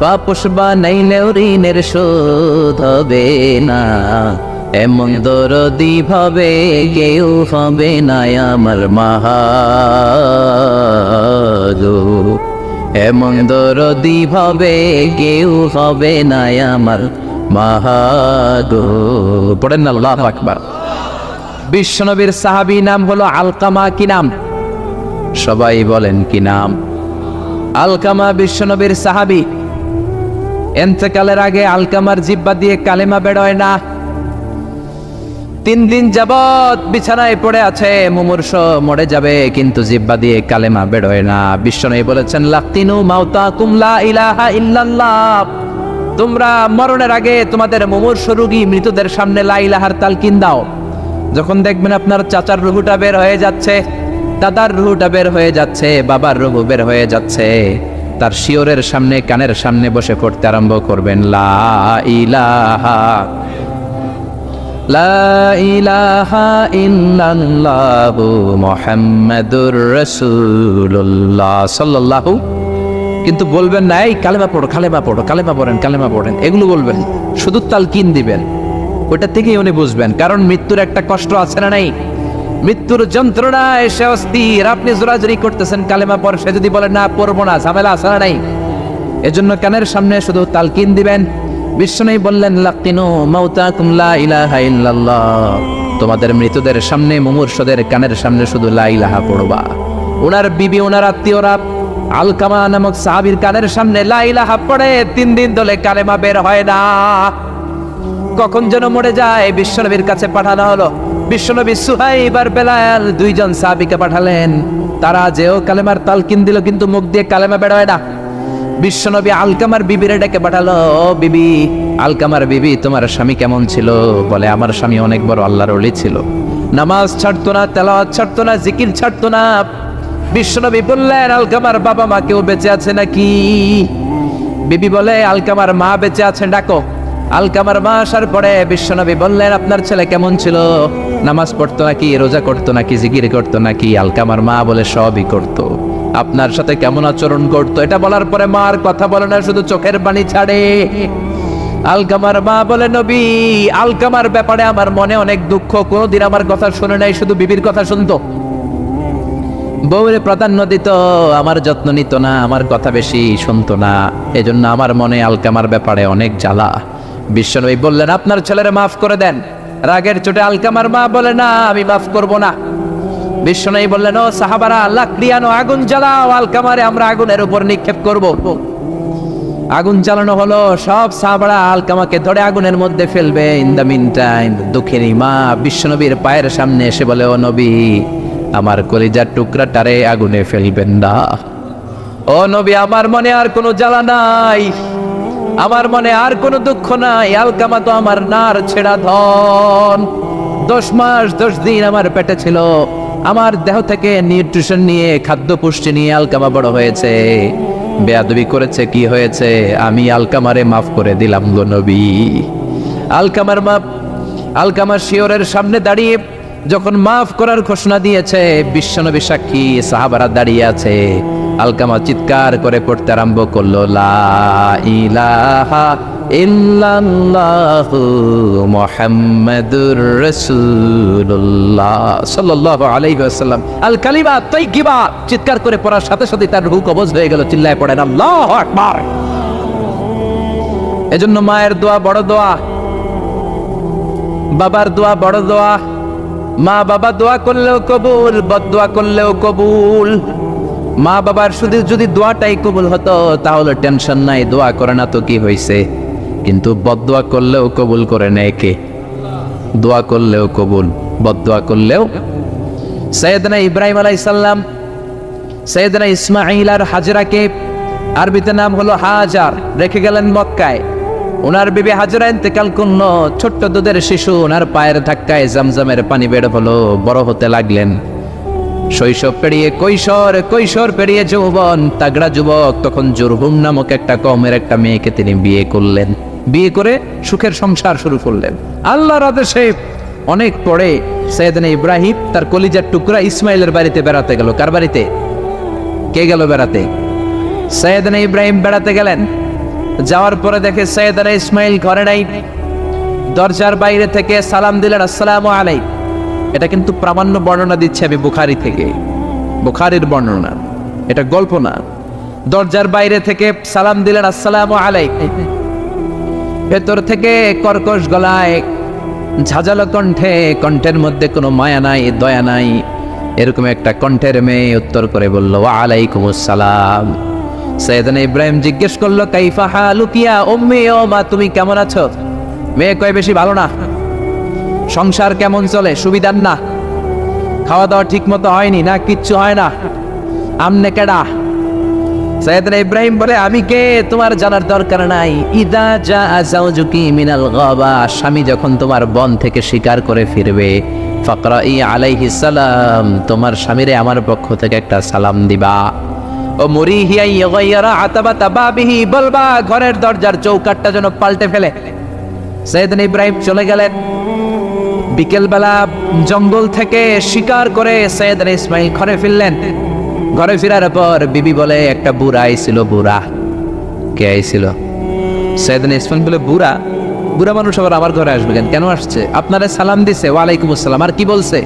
পাপস বানাইলেও ঋণের শোধ হবে না। এমন দরদি ভাবে কেউ হবে না আমার মা গো, এমন দরদি ভাবে কেউ হবে না আমার মা গো। পড়েন না আল্লাহু আকবার। বিশ্বনবীর সাহাবী নাম হলো আলকামা। কি নাম? সবাই বলেন কি নাম? আলকামা বিশ্বনবীর সাহাবী। ইন্তেকালের আগে আলকামার জিহ্বা দিয়ে কালেমা বেরোয় না। 3 দিন যাবত বিছানায় পড়ে আছে, মুমূর্ষ, মরে যাবে, কিন্তু জিহ্বা দিয়ে কালেমা বেরোয় না। বিশ্বনবী বলেছেন, লাকিনু মাউতাকুম লা ইলাহা ইল্লাল্লাহ, তোমরা মরণের আগে তোমাদের মুমূর্ষ রোগী মৃতদের সামনে লা ইলাহার তালকিন দাও। যখন দেখবেন আপনার চাচার রুহুটা বের হয়ে যাচ্ছে, দাদার রুহুটা বের হয়ে যাচ্ছে, বাবার রুহু বের হয়ে যাচ্ছে, তার শিওরের সামনে, কানের সামনে বসে পড়তে আরম্ভ করবেন, লা ইলাহা লা ইলাহা ইল্লাল্লাহু মুহাম্মাদুর রাসূলুল্লাহ সাল্লাল্লাহু। কিন্তু বলবেন না, এই কালেমা পড়ো, কালেমা পড়ো, কালেমা পড়েন, কালেমা পড়েন, এগুলো বলবেন, শুধু তালকিন দিবেন। ওটা থেকেই উনি বুঝবেন, কারণ মৃত্যুর একটা কষ্ট আছে না নাই? মৃত্যুর যন্ত্রণায় সে অস্থির, আপনি জোরাজুরি করতেছেন কালেমা পড়, সে যদি বলে না পড়বো না, ঝামেলা আছে না নাই? এজন্য কানের সামনে শুধু তালকিন দিবেন। বিশ্বনবী বললেন, লাকিনু মাউতাকুম লা ইলাহা ইল্লাল্লাহ, তোমাদের মৃতদের সামনে, মুমূর্ষদের কানের সামনে শুধু লা ইলাহা পড়বা। ওনার বিবি, ওনার আত্মীয়রা আলকামা নামক সাহাবীর কানের সামনে লা ইলাহা পড়ে 3 দিন ধরে কালেমা বের হয় না। কখন যেন মরে যায়, বিশ্বনবীর কাছে পাঠানো হলো। বিশ্বনবী সুহাইব আর বেলাল 2 জন সাহাবীকে পাঠালেন, তারা যেও কালেমার তালকিন দিল, কিন্তু মুখ দিয়ে কালেমা বের হয় না। বিশ্বনবী আলকামার বিবিরে ডেকে পাঠালো, ও বিবি, আলকামার বিবি, তোমার স্বামী কেমন ছিল? বলে, আমার স্বামী অনেক বড় আল্লাহর ওলি ছিল, নামাজ ছাড়তো না, তেলাওয়াত ছাড়তো না, জিকির ছাড়তো না। বিশ্বনবী বললেন, আলকামার বাবা মা কেউ বেঁচে আছে নাকি? বিবি বলে, আলকামার মা বেঁচে আছেন, ডাকো। আলকামার মা আসার পরে বিশ্বনবী বললেন, আপনার ছেলে কেমন ছিল? নামাজ পড়তো নাকি, রোজা করতো নাকি, জিকির করতো নাকি? আলকামার মা বলে, সবই করতো। আপনার সাথে কেমন আচরণ করতো? এটা বলার পরে মা আর কথা বলে না, শুধু চোখের পানি ছাড়ে। আলকামার মা বলে, নবী, আলকামার ব্যাপারে আমার মনে অনেক দুঃখ, কোনদিন আমার কথা শুনে নাই, শুধু বিবির কথা শুনতো। বউরে প্রাধান্য দিত, আমার যত্ন নিত না, আমার কথা বেশি শুনতো না। এজন্য আমার মনে আলকামার ব্যাপারে অনেক জ্বালা। বিশ্বনবী বললেন, আপনার ছেলেরে মাফ করে দেন। রাগের চোটে আলকামার মা বলে, না আমি মাফ করব না। বিশ্বনবী বললেন, ও সাহাবারা, লাকড়ি আনো, আগুন জ্বালাও, আলকামারে আমরা আগুনের উপর নিক্ষেপ করব। আগুন জ্বালানো হলো, সব সাহাবারা আলকামাকে ধরে আগুনের মধ্যে ফেলবে। ইন দ্য মিন টাইম দুঃখিনী মা বিশ্বনবীর পায়ের সামনে এসে বলে, ও নবী, আমার কলিজার টুকরাটারে আগুনে ফেলবেন না। ও নবী, আমার মনে আর কোনো জ্বালা নাই, আমার মনে আর কোনো দুঃখ নাই। আলকামা তো আমার নার ছেড়া ধন। 10 মাস 10 দিন আমার পেটে ছিল, আমার দেহ থেকে নিউট্রিশন নিয়ে, খাদ্য পুষ্টি নিয়ে আলকামা বড় হয়েছে। বেয়াদবি করেছে, কি হয়েছে? আমি আলকামারে মাফ করে দিলাম গো নবী। আলকামার মা আলকামার শিয়রের সামনে দাঁড়িয়ে যখন মাফ করার ঘোষণা দিয়েছে, বিশ্বনবী সাক্ষী, সাহাবারা দাঁড়িয়ে আছে। আলকামা চিৎকার করে পড়তে আরম্ভ করলো, লা ইলাহা ইল্লাল্লাহু মুহাম্মাদুর রাসূলুল্লাহ সাল্লাল্লাহু আলাইহি ওয়াসাল্লাম। আল কালিমা তাইয়্যিবা চিৎকার করে পড়ার সাথে সাথে তার রূহ কবজ হয়ে গেল। চিল্লায় পড়েন আল্লাহু আকবার। এজন্য মায়ের দোয়া বড় দোয়া, বাবার দোয়া বড় দোয়া। মা বাবা দোয়া করলেও কবুল, বদদোয়া করলেও কবুল। মা বাবার শুধু যদি দোয়াটাই কবুল হতো তাহলে টেনশন নাই, দোয়া করে না তো কি হয়েছে। কিন্তু বদদোয়া করলেও কবুল করে নেয় কে? দোয়া করলেও কবুল, বদদোয়া করলেও। সৈয়দনা ইব্রাহিম আলাইহিস সালাম সৈয়দনা ইসমাঈল আর হাজরাকে, আরবিতে নাম হলো হাজার, রেখে গেলেন মক্কায়। ওনার বিবি হাজরা ইন্তেকাল করলো, ছোট্ট দুধের শিশু ওনার পায়ের ধাক্কায় জামজামের পানি বের হলো, বড় হতে লাগলেন। শৈশব পেরিয়ে কৈশোর, কৈশোর পেরিয়ে যৌবন, তাগড়া যুবক। তখন জুরহুম নামক একটা কওমের একটা মেয়েকে তিনি বিয়ে করলেন। বিয়ে করে সুখের সংসার শুরু করলেন আল্লাহর আদেশে। অনেক পরে সৈয়দনা ইব্রাহিম তার কলিজার টুকরা ইসমাইলের বাড়িতে বেড়াতে গেল। কার বাড়িতে? কে গেল বেড়াতে? সৈয়দনা ইব্রাহিম বেড়াতে গেলেন। যাওয়ার পরে দেখে সৈয়দনা ইসমাইল ঘরে নাই। দরজার বাইরে থেকে সালাম দিলেন, আসসালামু আলাইকুম। এটা কিন্তু প্রামাণ্য বর্ণনা দিচ্ছে আমি বুখারী থেকে, বুখারীর বর্ণনা, এটা গল্প না। দরজার বাইরে থেকে সালাম দিলেন, আসসালামু আলাইকুম। ভেতর থেকে কর্কশ গলায়, ঝাঁঝালো কণ্ঠে, কণ্ঠের মধ্যে কোনো মায়া নাই, দয়া নাই, এরকম একটা কণ্ঠের মেয়ে উত্তর করে বলল, ওয়া আলাইকুমুস সালাম। সৈয়দনা ইব্রাহিম জিজ্ঞেস করলো, কাইফা হালুকিয়া উম্মি, ও মা তুমি কেমন আছো? মেয়ে কয়, বেশি ভালো না। সংসার কেমন চলে? সুবিধার না? খাওয়া দাওয়া ঠিক মতো হয়নি না? কিচ্ছু হয় না? আমনে কেডা? সৈয়দনা ইব্রাহিম বলে, আমি কে তোমার জানার দরকার নাই। ইদা জা যাওজুকি মিনাল গাবা, স্বামী যখন তোমার বন থেকে শিকার করে ফিরবে, ফাকরাই আলাইহিস সালাম, তোমার স্বামীরে আমার পক্ষ থেকে একটা সালাম দিবা। ও মুরিহিয়া ইয়াগাইরা আতাবাতা বাবিহি, বলবা ঘরের দরজার চৌকাঠটা যেন পাল্টে ফেলে। সৈয়দনা ইব্রাহিম চলে গেলেন। বিকেলবেলা জঙ্গল থেকে শিকার করে সৈয়দনা ইসমাইল ঘরে ফিরলেন। ঘরে ফেরার পর বিবি বলে, একটা বুড়া আইছিল। বুড়া? কে আইছিল? সৈয়দনা ইসমাইল বলে, বুড়া? বুড়া মানুষ আবার আমার ঘরে আসবে কেন? কেন আসছে? আপনারে সালাম দিছে। ওয়ালাইকুম আসসালাম। আর কি বলছে?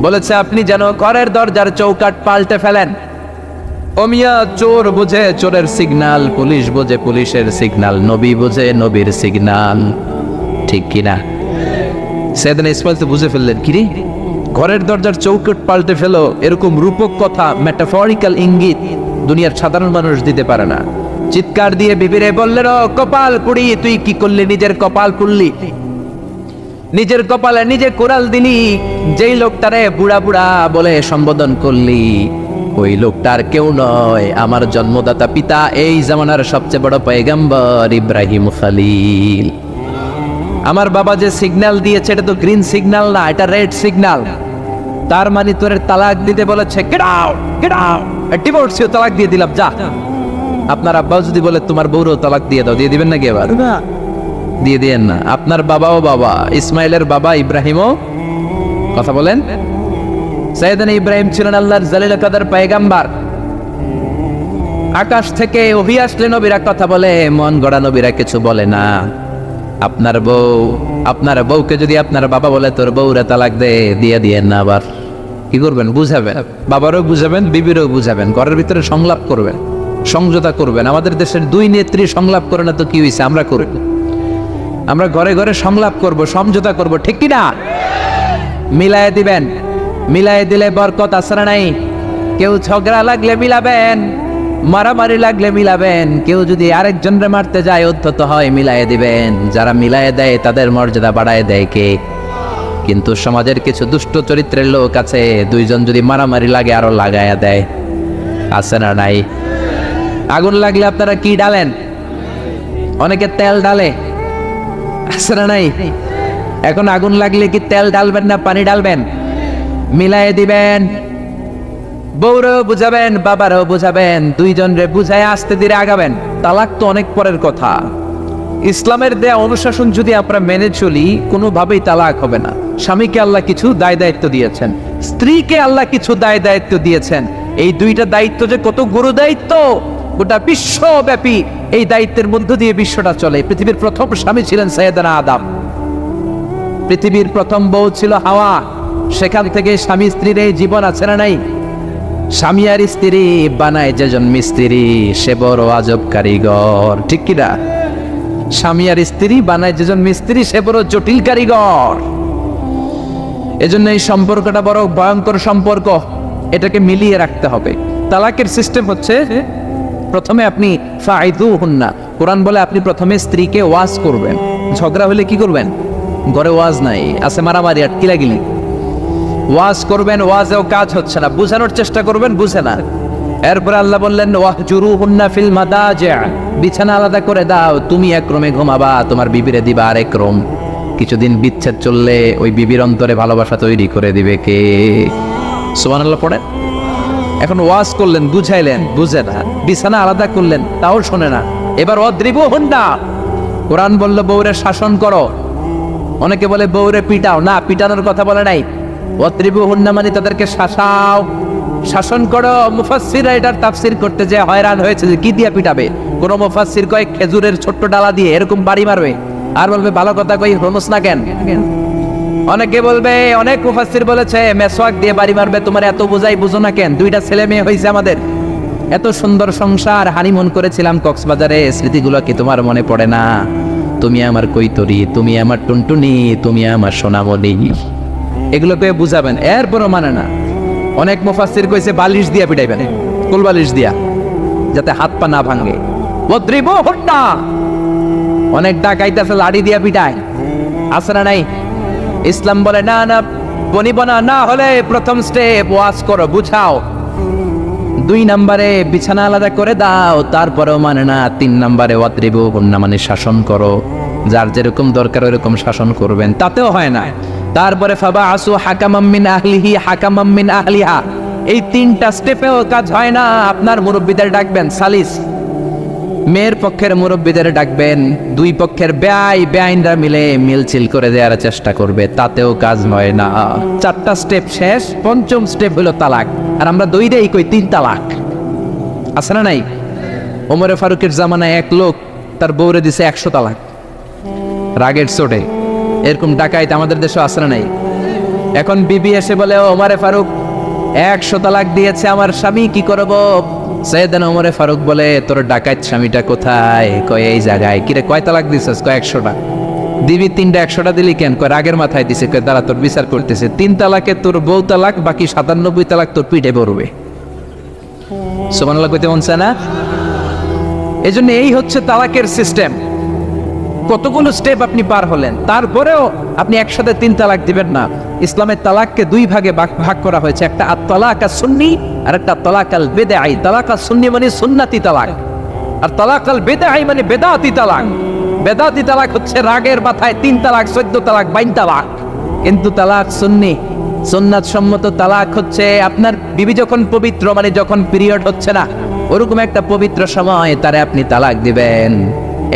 বলেছে আপনি যেন ঘরের দরজার চৌকাঠ পাল্টে ফেলেন। ও মিয়া, চোর বোঝে চোরের সিগন্যাল, পুলিশ বোঝে পুলিশের সিগন্যাল, নবী বোঝে নবীর সিগন্যাল, ঠিক কিনা? সৈয়দনা ইসমাইল তো বুঝে ফেললেন, কিরে ঘরের দরজার চৌকাঠ পাল্টে ফেলো, এরকম রূপক কথা, মেটাফরিক্যাল ইঙ্গিত দুনিয়ার সাধারণ মানুষ দিতে পারে না। চিৎকার দিয়ে বিবিরে বললেন, ও কপাল পুড়ি, তুই কি করলি? নিজের কপাল পুড়লি, নিজের কপালে নিজে কোরাল দিলি। যেই লোকটারে বুড়া বুড়া বলে সম্বোধন করলি, ওই লোকটার কেউ নয়, আমার জন্মদাতা পিতা, এই জামানার সবচেয়ে বড় পয়গম্বর ইব্রাহিম খলিল। আমার বাবা যে সিগন্যাল দিয়েছে এটা তো গ্রিন সিগন্যাল না, এটা রেড সিগন্যাল। তার মানে তোর তালাক দিতে বলেছে, গেট আউট, গেট আউট, ডিভোর্সিও তালাক দিয়ে দিলাম, যা। আপনার আব্বাও যদি বলে তোমার বউরও তালাক দিয়ে দাও, দিয়ে দিবেন নাকি? এবার দিয়ে দিয়েন না। আপনার বাবাও বাবা, ইসমাইলের বাবা ইব্রাহিমও, কথা বলেন। সৈয়দনা ইব্রাহিম ছিলেন আল্লাহর জালিল কাদের পয়গম্বর। আকাশ থেকে ওহী আসলে নবীরা কথা বলে, মন গড়া নবীরা কিছু বলে না। আপনার বউকে যদি আপনার বাবা বলে তোর বউরে তালাক দে, দিয়ে দিয়েন না। আবার কি করবেন? বুঝাবেন। বাবারও বুঝাবেন, বিবিরও বুঝাবেন, ঘরের ভিতরে সংলাপ করবেন, সমঝোতা করবেন। আমাদের দেশের দুই নেত্রী সংলাপ করে না তো কি হয়েছে? আমরা করি, আমরা ঘরে ঘরে সংলাপ করব, সমঝোতা করব, ঠিক কি না? মিলায়ে দিবেন, মিলায়ে দিলে বরকত আছে না নাই? কেউ ঝগড়া লাগলে মিলাবেন, মারামারি লাগলে মিলাবেন, কেউ যদি আরেকজনরে মারতে যায় উদ্ধত হয় মিলায়ে দিবেন। যারা মিলায়ে দেয় তাদের মর্যাদা বাড়ায় দেয় কে? কিন্তু সমাজের কিছু দুষ্ট চরিত্রের লোক আছে, দুইজন যদি মারামারি লাগে আরো লাগায়া দেয়, আছে না নাই? আগুন লাগলে আপনারা কি ডালেন? অনেকে তেল ডালে, আছে না নাই? এখন আগুন লাগলে কি তেল ডালবেন না পানি ডালবেন? মিলায়ে দিবেন, বউরেও বুঝাবেন, বাবারও বুঝাবেন, দুইজনরে বুঝায় আস্তে ধীরে আগাবেন। তালাক তো অনেক পরের কথা। ইসলামের দেয়া অনুশাসন যদি আমরা মেনে চলি, কোনোভাবেই তালাক হবে না। স্বামীকে আল্লাহ কিছু দায় দায়িত্ব দিয়েছেন, স্ত্রীকে আল্লাহ কিছু দায় দায়িত্ব দিয়েছেন। এই দুইটা দায়িত্ব যে কত গুরু দায়িত্ব, গোটা বিশ্বব্যাপী এই দায়িত্বের মধ্য দিয়ে বিশ্বটা চলে। পৃথিবীর প্রথম স্বামী ছিলেন সাইয়েদনা আদম, পৃথিবীর প্রথম বউ ছিল হাওয়া, সেখান থেকে স্বামী স্ত্রীর এই জীবন আছে না নাই? স্বামী আর স্ত্রী বানায় যেজন মিস্ত্রি, সে বড় আজব কারিগর, ঠিক কিনা? স্বামী আর স্ত্রী বানায় যেজন মিস্ত্রি, সে বড় জটিল কারিগর। এজন্য এই সম্পর্কটা বড় ভয়ঙ্কর সম্পর্ক, এটাকে মিলিয়ে রাখতে হবে। তালাকের সিস্টেম হচ্ছে, প্রথমে আপনি ফাইদুহুন্না, কোরআন বলে আপনি প্রথমে স্ত্রীকে ওয়াজ করবেন। ঝগড়া হলে কি করবেন? ঘরে ওয়াজ নাই, আছে মারামারি আর কিলাগিলি। ওয়াজ করবেন, ওয়াজেও কাজ হচ্ছে না, বুঝানোর চেষ্টা করবেন, বুঝে না। এরপর আল্লাহ বললেন ওয়াহজুরুহুন্না ফিল মাদাজিআ, বিছানা আলাদা করে দাও, তুমি এক রুমে ঘুমাবা, তোমার বিবিরে দিবা আরেক রুম। কিছুদিন বিচ্ছেদ চললে ওই বিবির অন্তরে ভালোবাসা তৈরি করে দিবে কে? সুবহানাল্লাহ পড়েন। এখন ওয়াজ করলেন, বুঝাইলেন, বুঝে না। বিছানা আলাদা করলেন, তাও শোনে না। এবার ওয়াদরিবুহুন্না, কোরআন বলল বউরে শাসন করো। অনেকে বলে বউরে পিটাও, না, পিটানোর কথা বলে নাই। ওয়াদরিবুহুন্না মানে তাদেরকে শাসাও, শাসন করো। মুফাসসিররা এটার তাফসীর করতে যে হয়রান হয়েছে যে কি দিয়ে পিটাবে। কোন মুফাসসির কয় খেজুরের ছোট্ট ডালা দিয়ে এরকম বাড়ি মারবে, আর বলবে ভালো কথা কই হনুস না কেন। অনেকে বলবে, অনেক মুফাসসির বলেছে মেসওয়াক দিয়ে বাড়ি মারবে, তোমার এত বোঝাই বুঝো না কেন? দুইটা ছেলে মেয়ে হয়েছে আমাদের, এত সুন্দর সংসার, হানিমুন করেছিলাম কক্সবাজারে, স্মৃতিগুলো কি তোমার মনে পড়ে না? তুমি আমার কৈতরি, তুমি আমার টুনটুনি, তুমি আমার সোনামণি, এগুলোকে বুঝাবেন। এরপরও মানে না। অনেক মুফাসসির কইছে বালিশ দিয়া পিটাইবেন, কোল বালিশ দিয়া, যাতে হাত পা না ভাঙে। ওয়াদরিবুহুন্না, অনেক ডাকাইতেছে লাড়ি দিয়া পিটায়, আছে না নাই? ইসলাম বলে না না, বনিবনা না হলে প্রথম স্টেপ ওয়াজ করো, বুঝাও। 2 নম্বরে বিছানা আলাদা করে দাও, তারপরেও মানে না। 3 নম্বরে ওয়াদরিবুহুন্না মানে শাসন করো, যার যেরকম দরকার ওরকম শাসন করবেন, তাতেও হয় না। তারপরে ফাবাআসু হাকামাম মিন আহলিহি হাকামাম মিন আহলিহা, এই 3টা স্টেপেও কাজ হয় না। আপনার মুরব্বিদের ডাকবেন, সালিস, মেয়ের পক্ষের মুরব্বিদের ডাকবেন, 2 পক্ষের বেআইনরা মিলে মিলছিল করে দেওয়ার চেষ্টা করবে, তাতেও কাজ হয় না। 4টা স্টেপ শেষ, 5ম স্টেপ হলো তালাক। আর আমরা দইরেই কই 3 তালাক, আছে না নাই? ওমরে ফারুকের জামানায় এক লোক তার বউরে দিছে 100 তালাক, রাগের চোটে। এরকম ডাকাইত আমাদের দেশে আছে না নাই? এখন বিবি এসে বলে, ওমরে ফারুক 100 তালাক দিয়েছে আমার স্বামী, কি করব? সাইয়েদনা ওমরে ফারুক বলে, তোর ডাকাইত স্বামীটা কোথায়? কয় এই জায়গায়। কিরে কয় তালাক দিছিস? কয় 100টা। দিবি 3টা, 100টা দিলি কেন? কয় রাগের মাথায় দিছে। কয় দাঁড়া, তোর বিচার করতেছে। 3 তালাকে তোর বউ তালাক, বাকি 97 তালাক তোর পিঠে পড়বে। সুবহানাল্লাহ কইতে মন চায় না? এজন্য এই হচ্ছে তালাকের সিস্টেম। কতগুলো স্টেপ আপনি পার হলেন, তারপরেও আপনি একসাথে 3 তালাক দিবেন না। ইসলামের তালাককে 2 ভাগে ভাগ করা হয়েছে, একটা আত-তালাক আস-সুন্নি আর একটা তালাক আল বিদআই। তালাক আস-সুন্নি মানে সুন্নতি তালাক, আর তালাক আল বিদআই মানে বেদাতি তালাক। বেদাতি তালাক হচ্ছে রাগের মাথায় 3 তালাক, 14 তালাক, 22 তালাক। কিন্তু তালাক সুন্নি, সুন্নাত সম্মত তালাক হচ্ছে আপনার বিবি যখন পবিত্র, মানে যখন পিরিয়ড হচ্ছে না, ওরকম একটা পবিত্র সময় তারে আপনি তালাক দিবেন।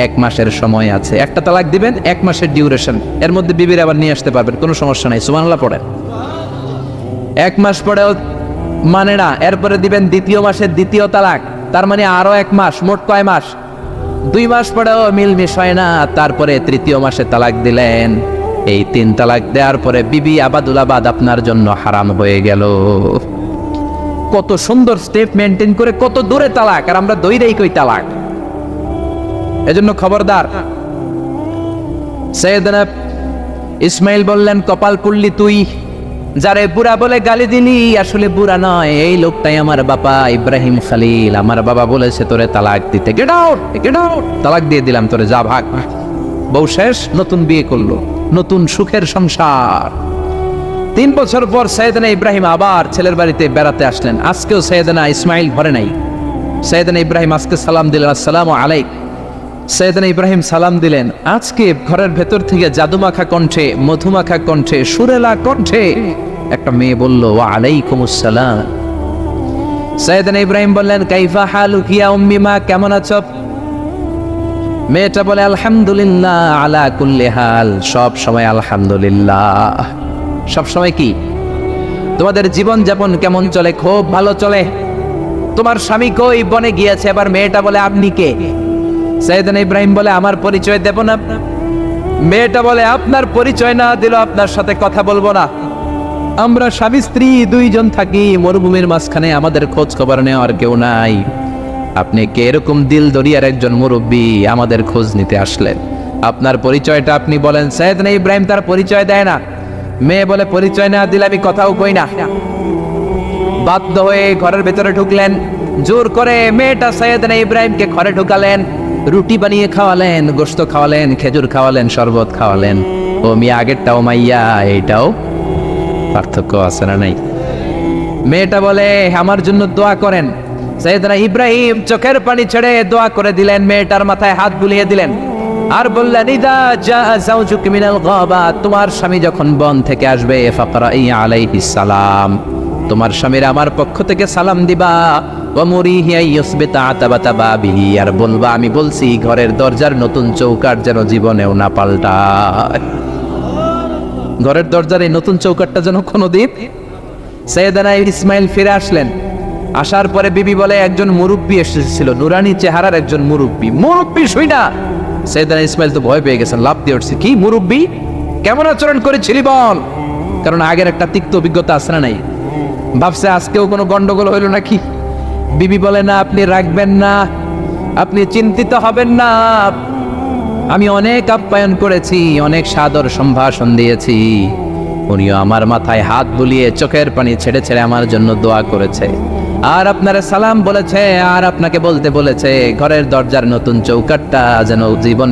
1 মাসের সময় আছে, একটা তালাক দিবেন, 1 মাসের ডিউরেশন, এর মধ্যে বিবির আবার নিয়ে আসতে পারবেন, কোনো সমস্যা নাই। সুবহানাল্লাহ পড়েন। 1 মাস পরেও মানে না, এরপরে দিবেন 2য় মাসের 2য় তালাক, তার মানে আরো 1 মাস, মোট কয় মাস? 2 মাস পরেও মিলমিশ হয় না, তারপরে 3য় মাসে তালাক দিলেন। এই 3 তালাক দেওয়ার পরে বিবি আবাদুল আবাদ আপনার জন্য হারাম হয়ে গেল। কত সুন্দর স্টেপ মেনটেন করে কত দূরে তালাক, আর আমরা দইরেই কই তালাক। এজন্য খবরদার। সৈয়দনা ইসমাইল বললেন, কপাল পুড়লি তুই, যারে বুড়া বলে গালি দিলি আসলে বুড়া নয়, এই লোকটাই আমার বাবা ইব্রাহিম খলিল। আমার বাবা বলেছে তোরে তালাক দিতে, গেট আউট গেট আউট, তালাক দিয়ে দিলাম তোরে, যা ভাগ। বউ শেষ, নতুন বিয়ে করলো, নতুন সুখের সংসার। 3 বছর পর সৈয়দনা ইব্রাহিম আবার ছেলের বাড়িতে বেড়াতে আসলেন। আজকেও সৈয়দনা ইসমাইল ঘরে নাই। সৈয়দনা ইব্রাহিম আজকে সালাম দিলেন, আসসালামু আলাইকুম। সৈয়দনা ইব্রাহিম সালাম দিলেন। আজকে ঘরের ভেতর থেকে জাদুমাখা কণ্ঠে, মধুমাখা কণ্ঠে, সুরেলা কণ্ঠে একটা মেয়ে বলল, ওয়া আলাইকুমুস সালাম। সৈয়দনা ইব্রাহিম বললেন, কাইফা হালুকি ইয়া উম্মি মা, কেমন আছো? মেয়েটা বলে, আলহামদুলিল্লাহ আলা কুল্লি হাল, সব সময় আলহামদুলিল্লাহ। সব সময় কি? তোমাদের জীবন যাপন কেমন চলে? খুব ভালো চলে। তোমার স্বামী কই? বনে গিয়েছে। এবার মেয়েটা বলে, আপনি কে? সৈয়দনা ইব্রাহিম বলে, আমার পরিচয় দেব না। মেয়েটা বলে, আপনার পরিচয় না দিল আপনার সাথে কথা বলবো না। আমরা স্বামী স্ত্রী 2 জন থাকি মরুভূমির মাঝখানে, আমাদের খোঁজ খবর নেওয়ার কেউ নাই। আপনি কে এরকম দিল দরিয়ার একজন মুরব্বী আমাদের খোঁজ নিতে আসলেন? আপনার পরিচয়টা আপনি বলেন। সৈয়দনা ইব্রাহিম তার পরিচয় দেয় না। মেয়ে বলে, পরিচয় না দিলে আমি কথাও কই না। বাধ্য হয়ে ঘরের ভেতরে ঢুকলেন। জোর করে মেয়েটা সৈয়দনা ইব্রাহিমকে ঘরে ঢুকালেন, রুটি বানিয়ে খাওয়ালেন, গোশত খাওয়ালেন, খেজুর খাওয়ালেন, শরবত খাওয়ালেন। ও মিয়া, আগেরটাও মাইয়া, এইটাও পার্থক্য আছে না নাই? মেয়েটা বলে, আমার জন্য দোয়া করেন। সৈয়দনা ইব্রাহিম চোখের পানি ছেড়ে দোয়া করে দিলেন, মেয়েটার মাথায় হাত বুলিয়ে দিলেন, আর বললেন, ইদা জা যাওজুকি মিনাল গাবা, তোমার স্বামী যখন বন থেকে আসবে, ফাকরাই আলাইহিস সালাম, তোমার স্বামীর আমার পক্ষ থেকে সালাম দিবা। ওয়া মুরিহি আইয়াসবিতা আতাবাতা বাবিহি, আর বলবা আমি বলছি ঘরের দরজার নতুন চৌকাঠ যেন জীবনেও না পাল্টায়। ঘরের দরজার এই নতুন চৌকাঠটা যেন কোনোদিন। সৈয়দনা ইসমাইল ফিরে আসলেন। আসার পরে বিবি বলে, একজন মুরব্বী এসেছিল, নুরানি চেহারার একজন মুরব্বী। মুরব্বী শুই না। সৈয়দনা ইসমাইল তো ভয় পেয়ে গেছেন, লাফ দিয়ে উঠছে, কি মুরব্বী, কেমন আচরণ করেছিলি বল। কারণ আগের একটা তিক্ত অভিজ্ঞতা আছে না নাই? ভাবছে আজকেও কোনো গন্ডগোল হইল নাকি। বিবি বলে, না, আপনি রাখবেন না, আপনি চিন্তিত হবেন না, আমি অনেক আপ্যায়ন করেছি, অনেক সাদর সম্ভাষণ দিয়েছি। উনিও আমার মাথায় হাত বুলিয়ে চোখের পানি ছেড়ে ছেড়ে আমার জন্য দোয়া করেছে, আর আপনারা সালাম বলেছে, আর আপনাকে বলতে বলেছে ঘরের দরজার নতুন চৌকাঠটা যেন জীবন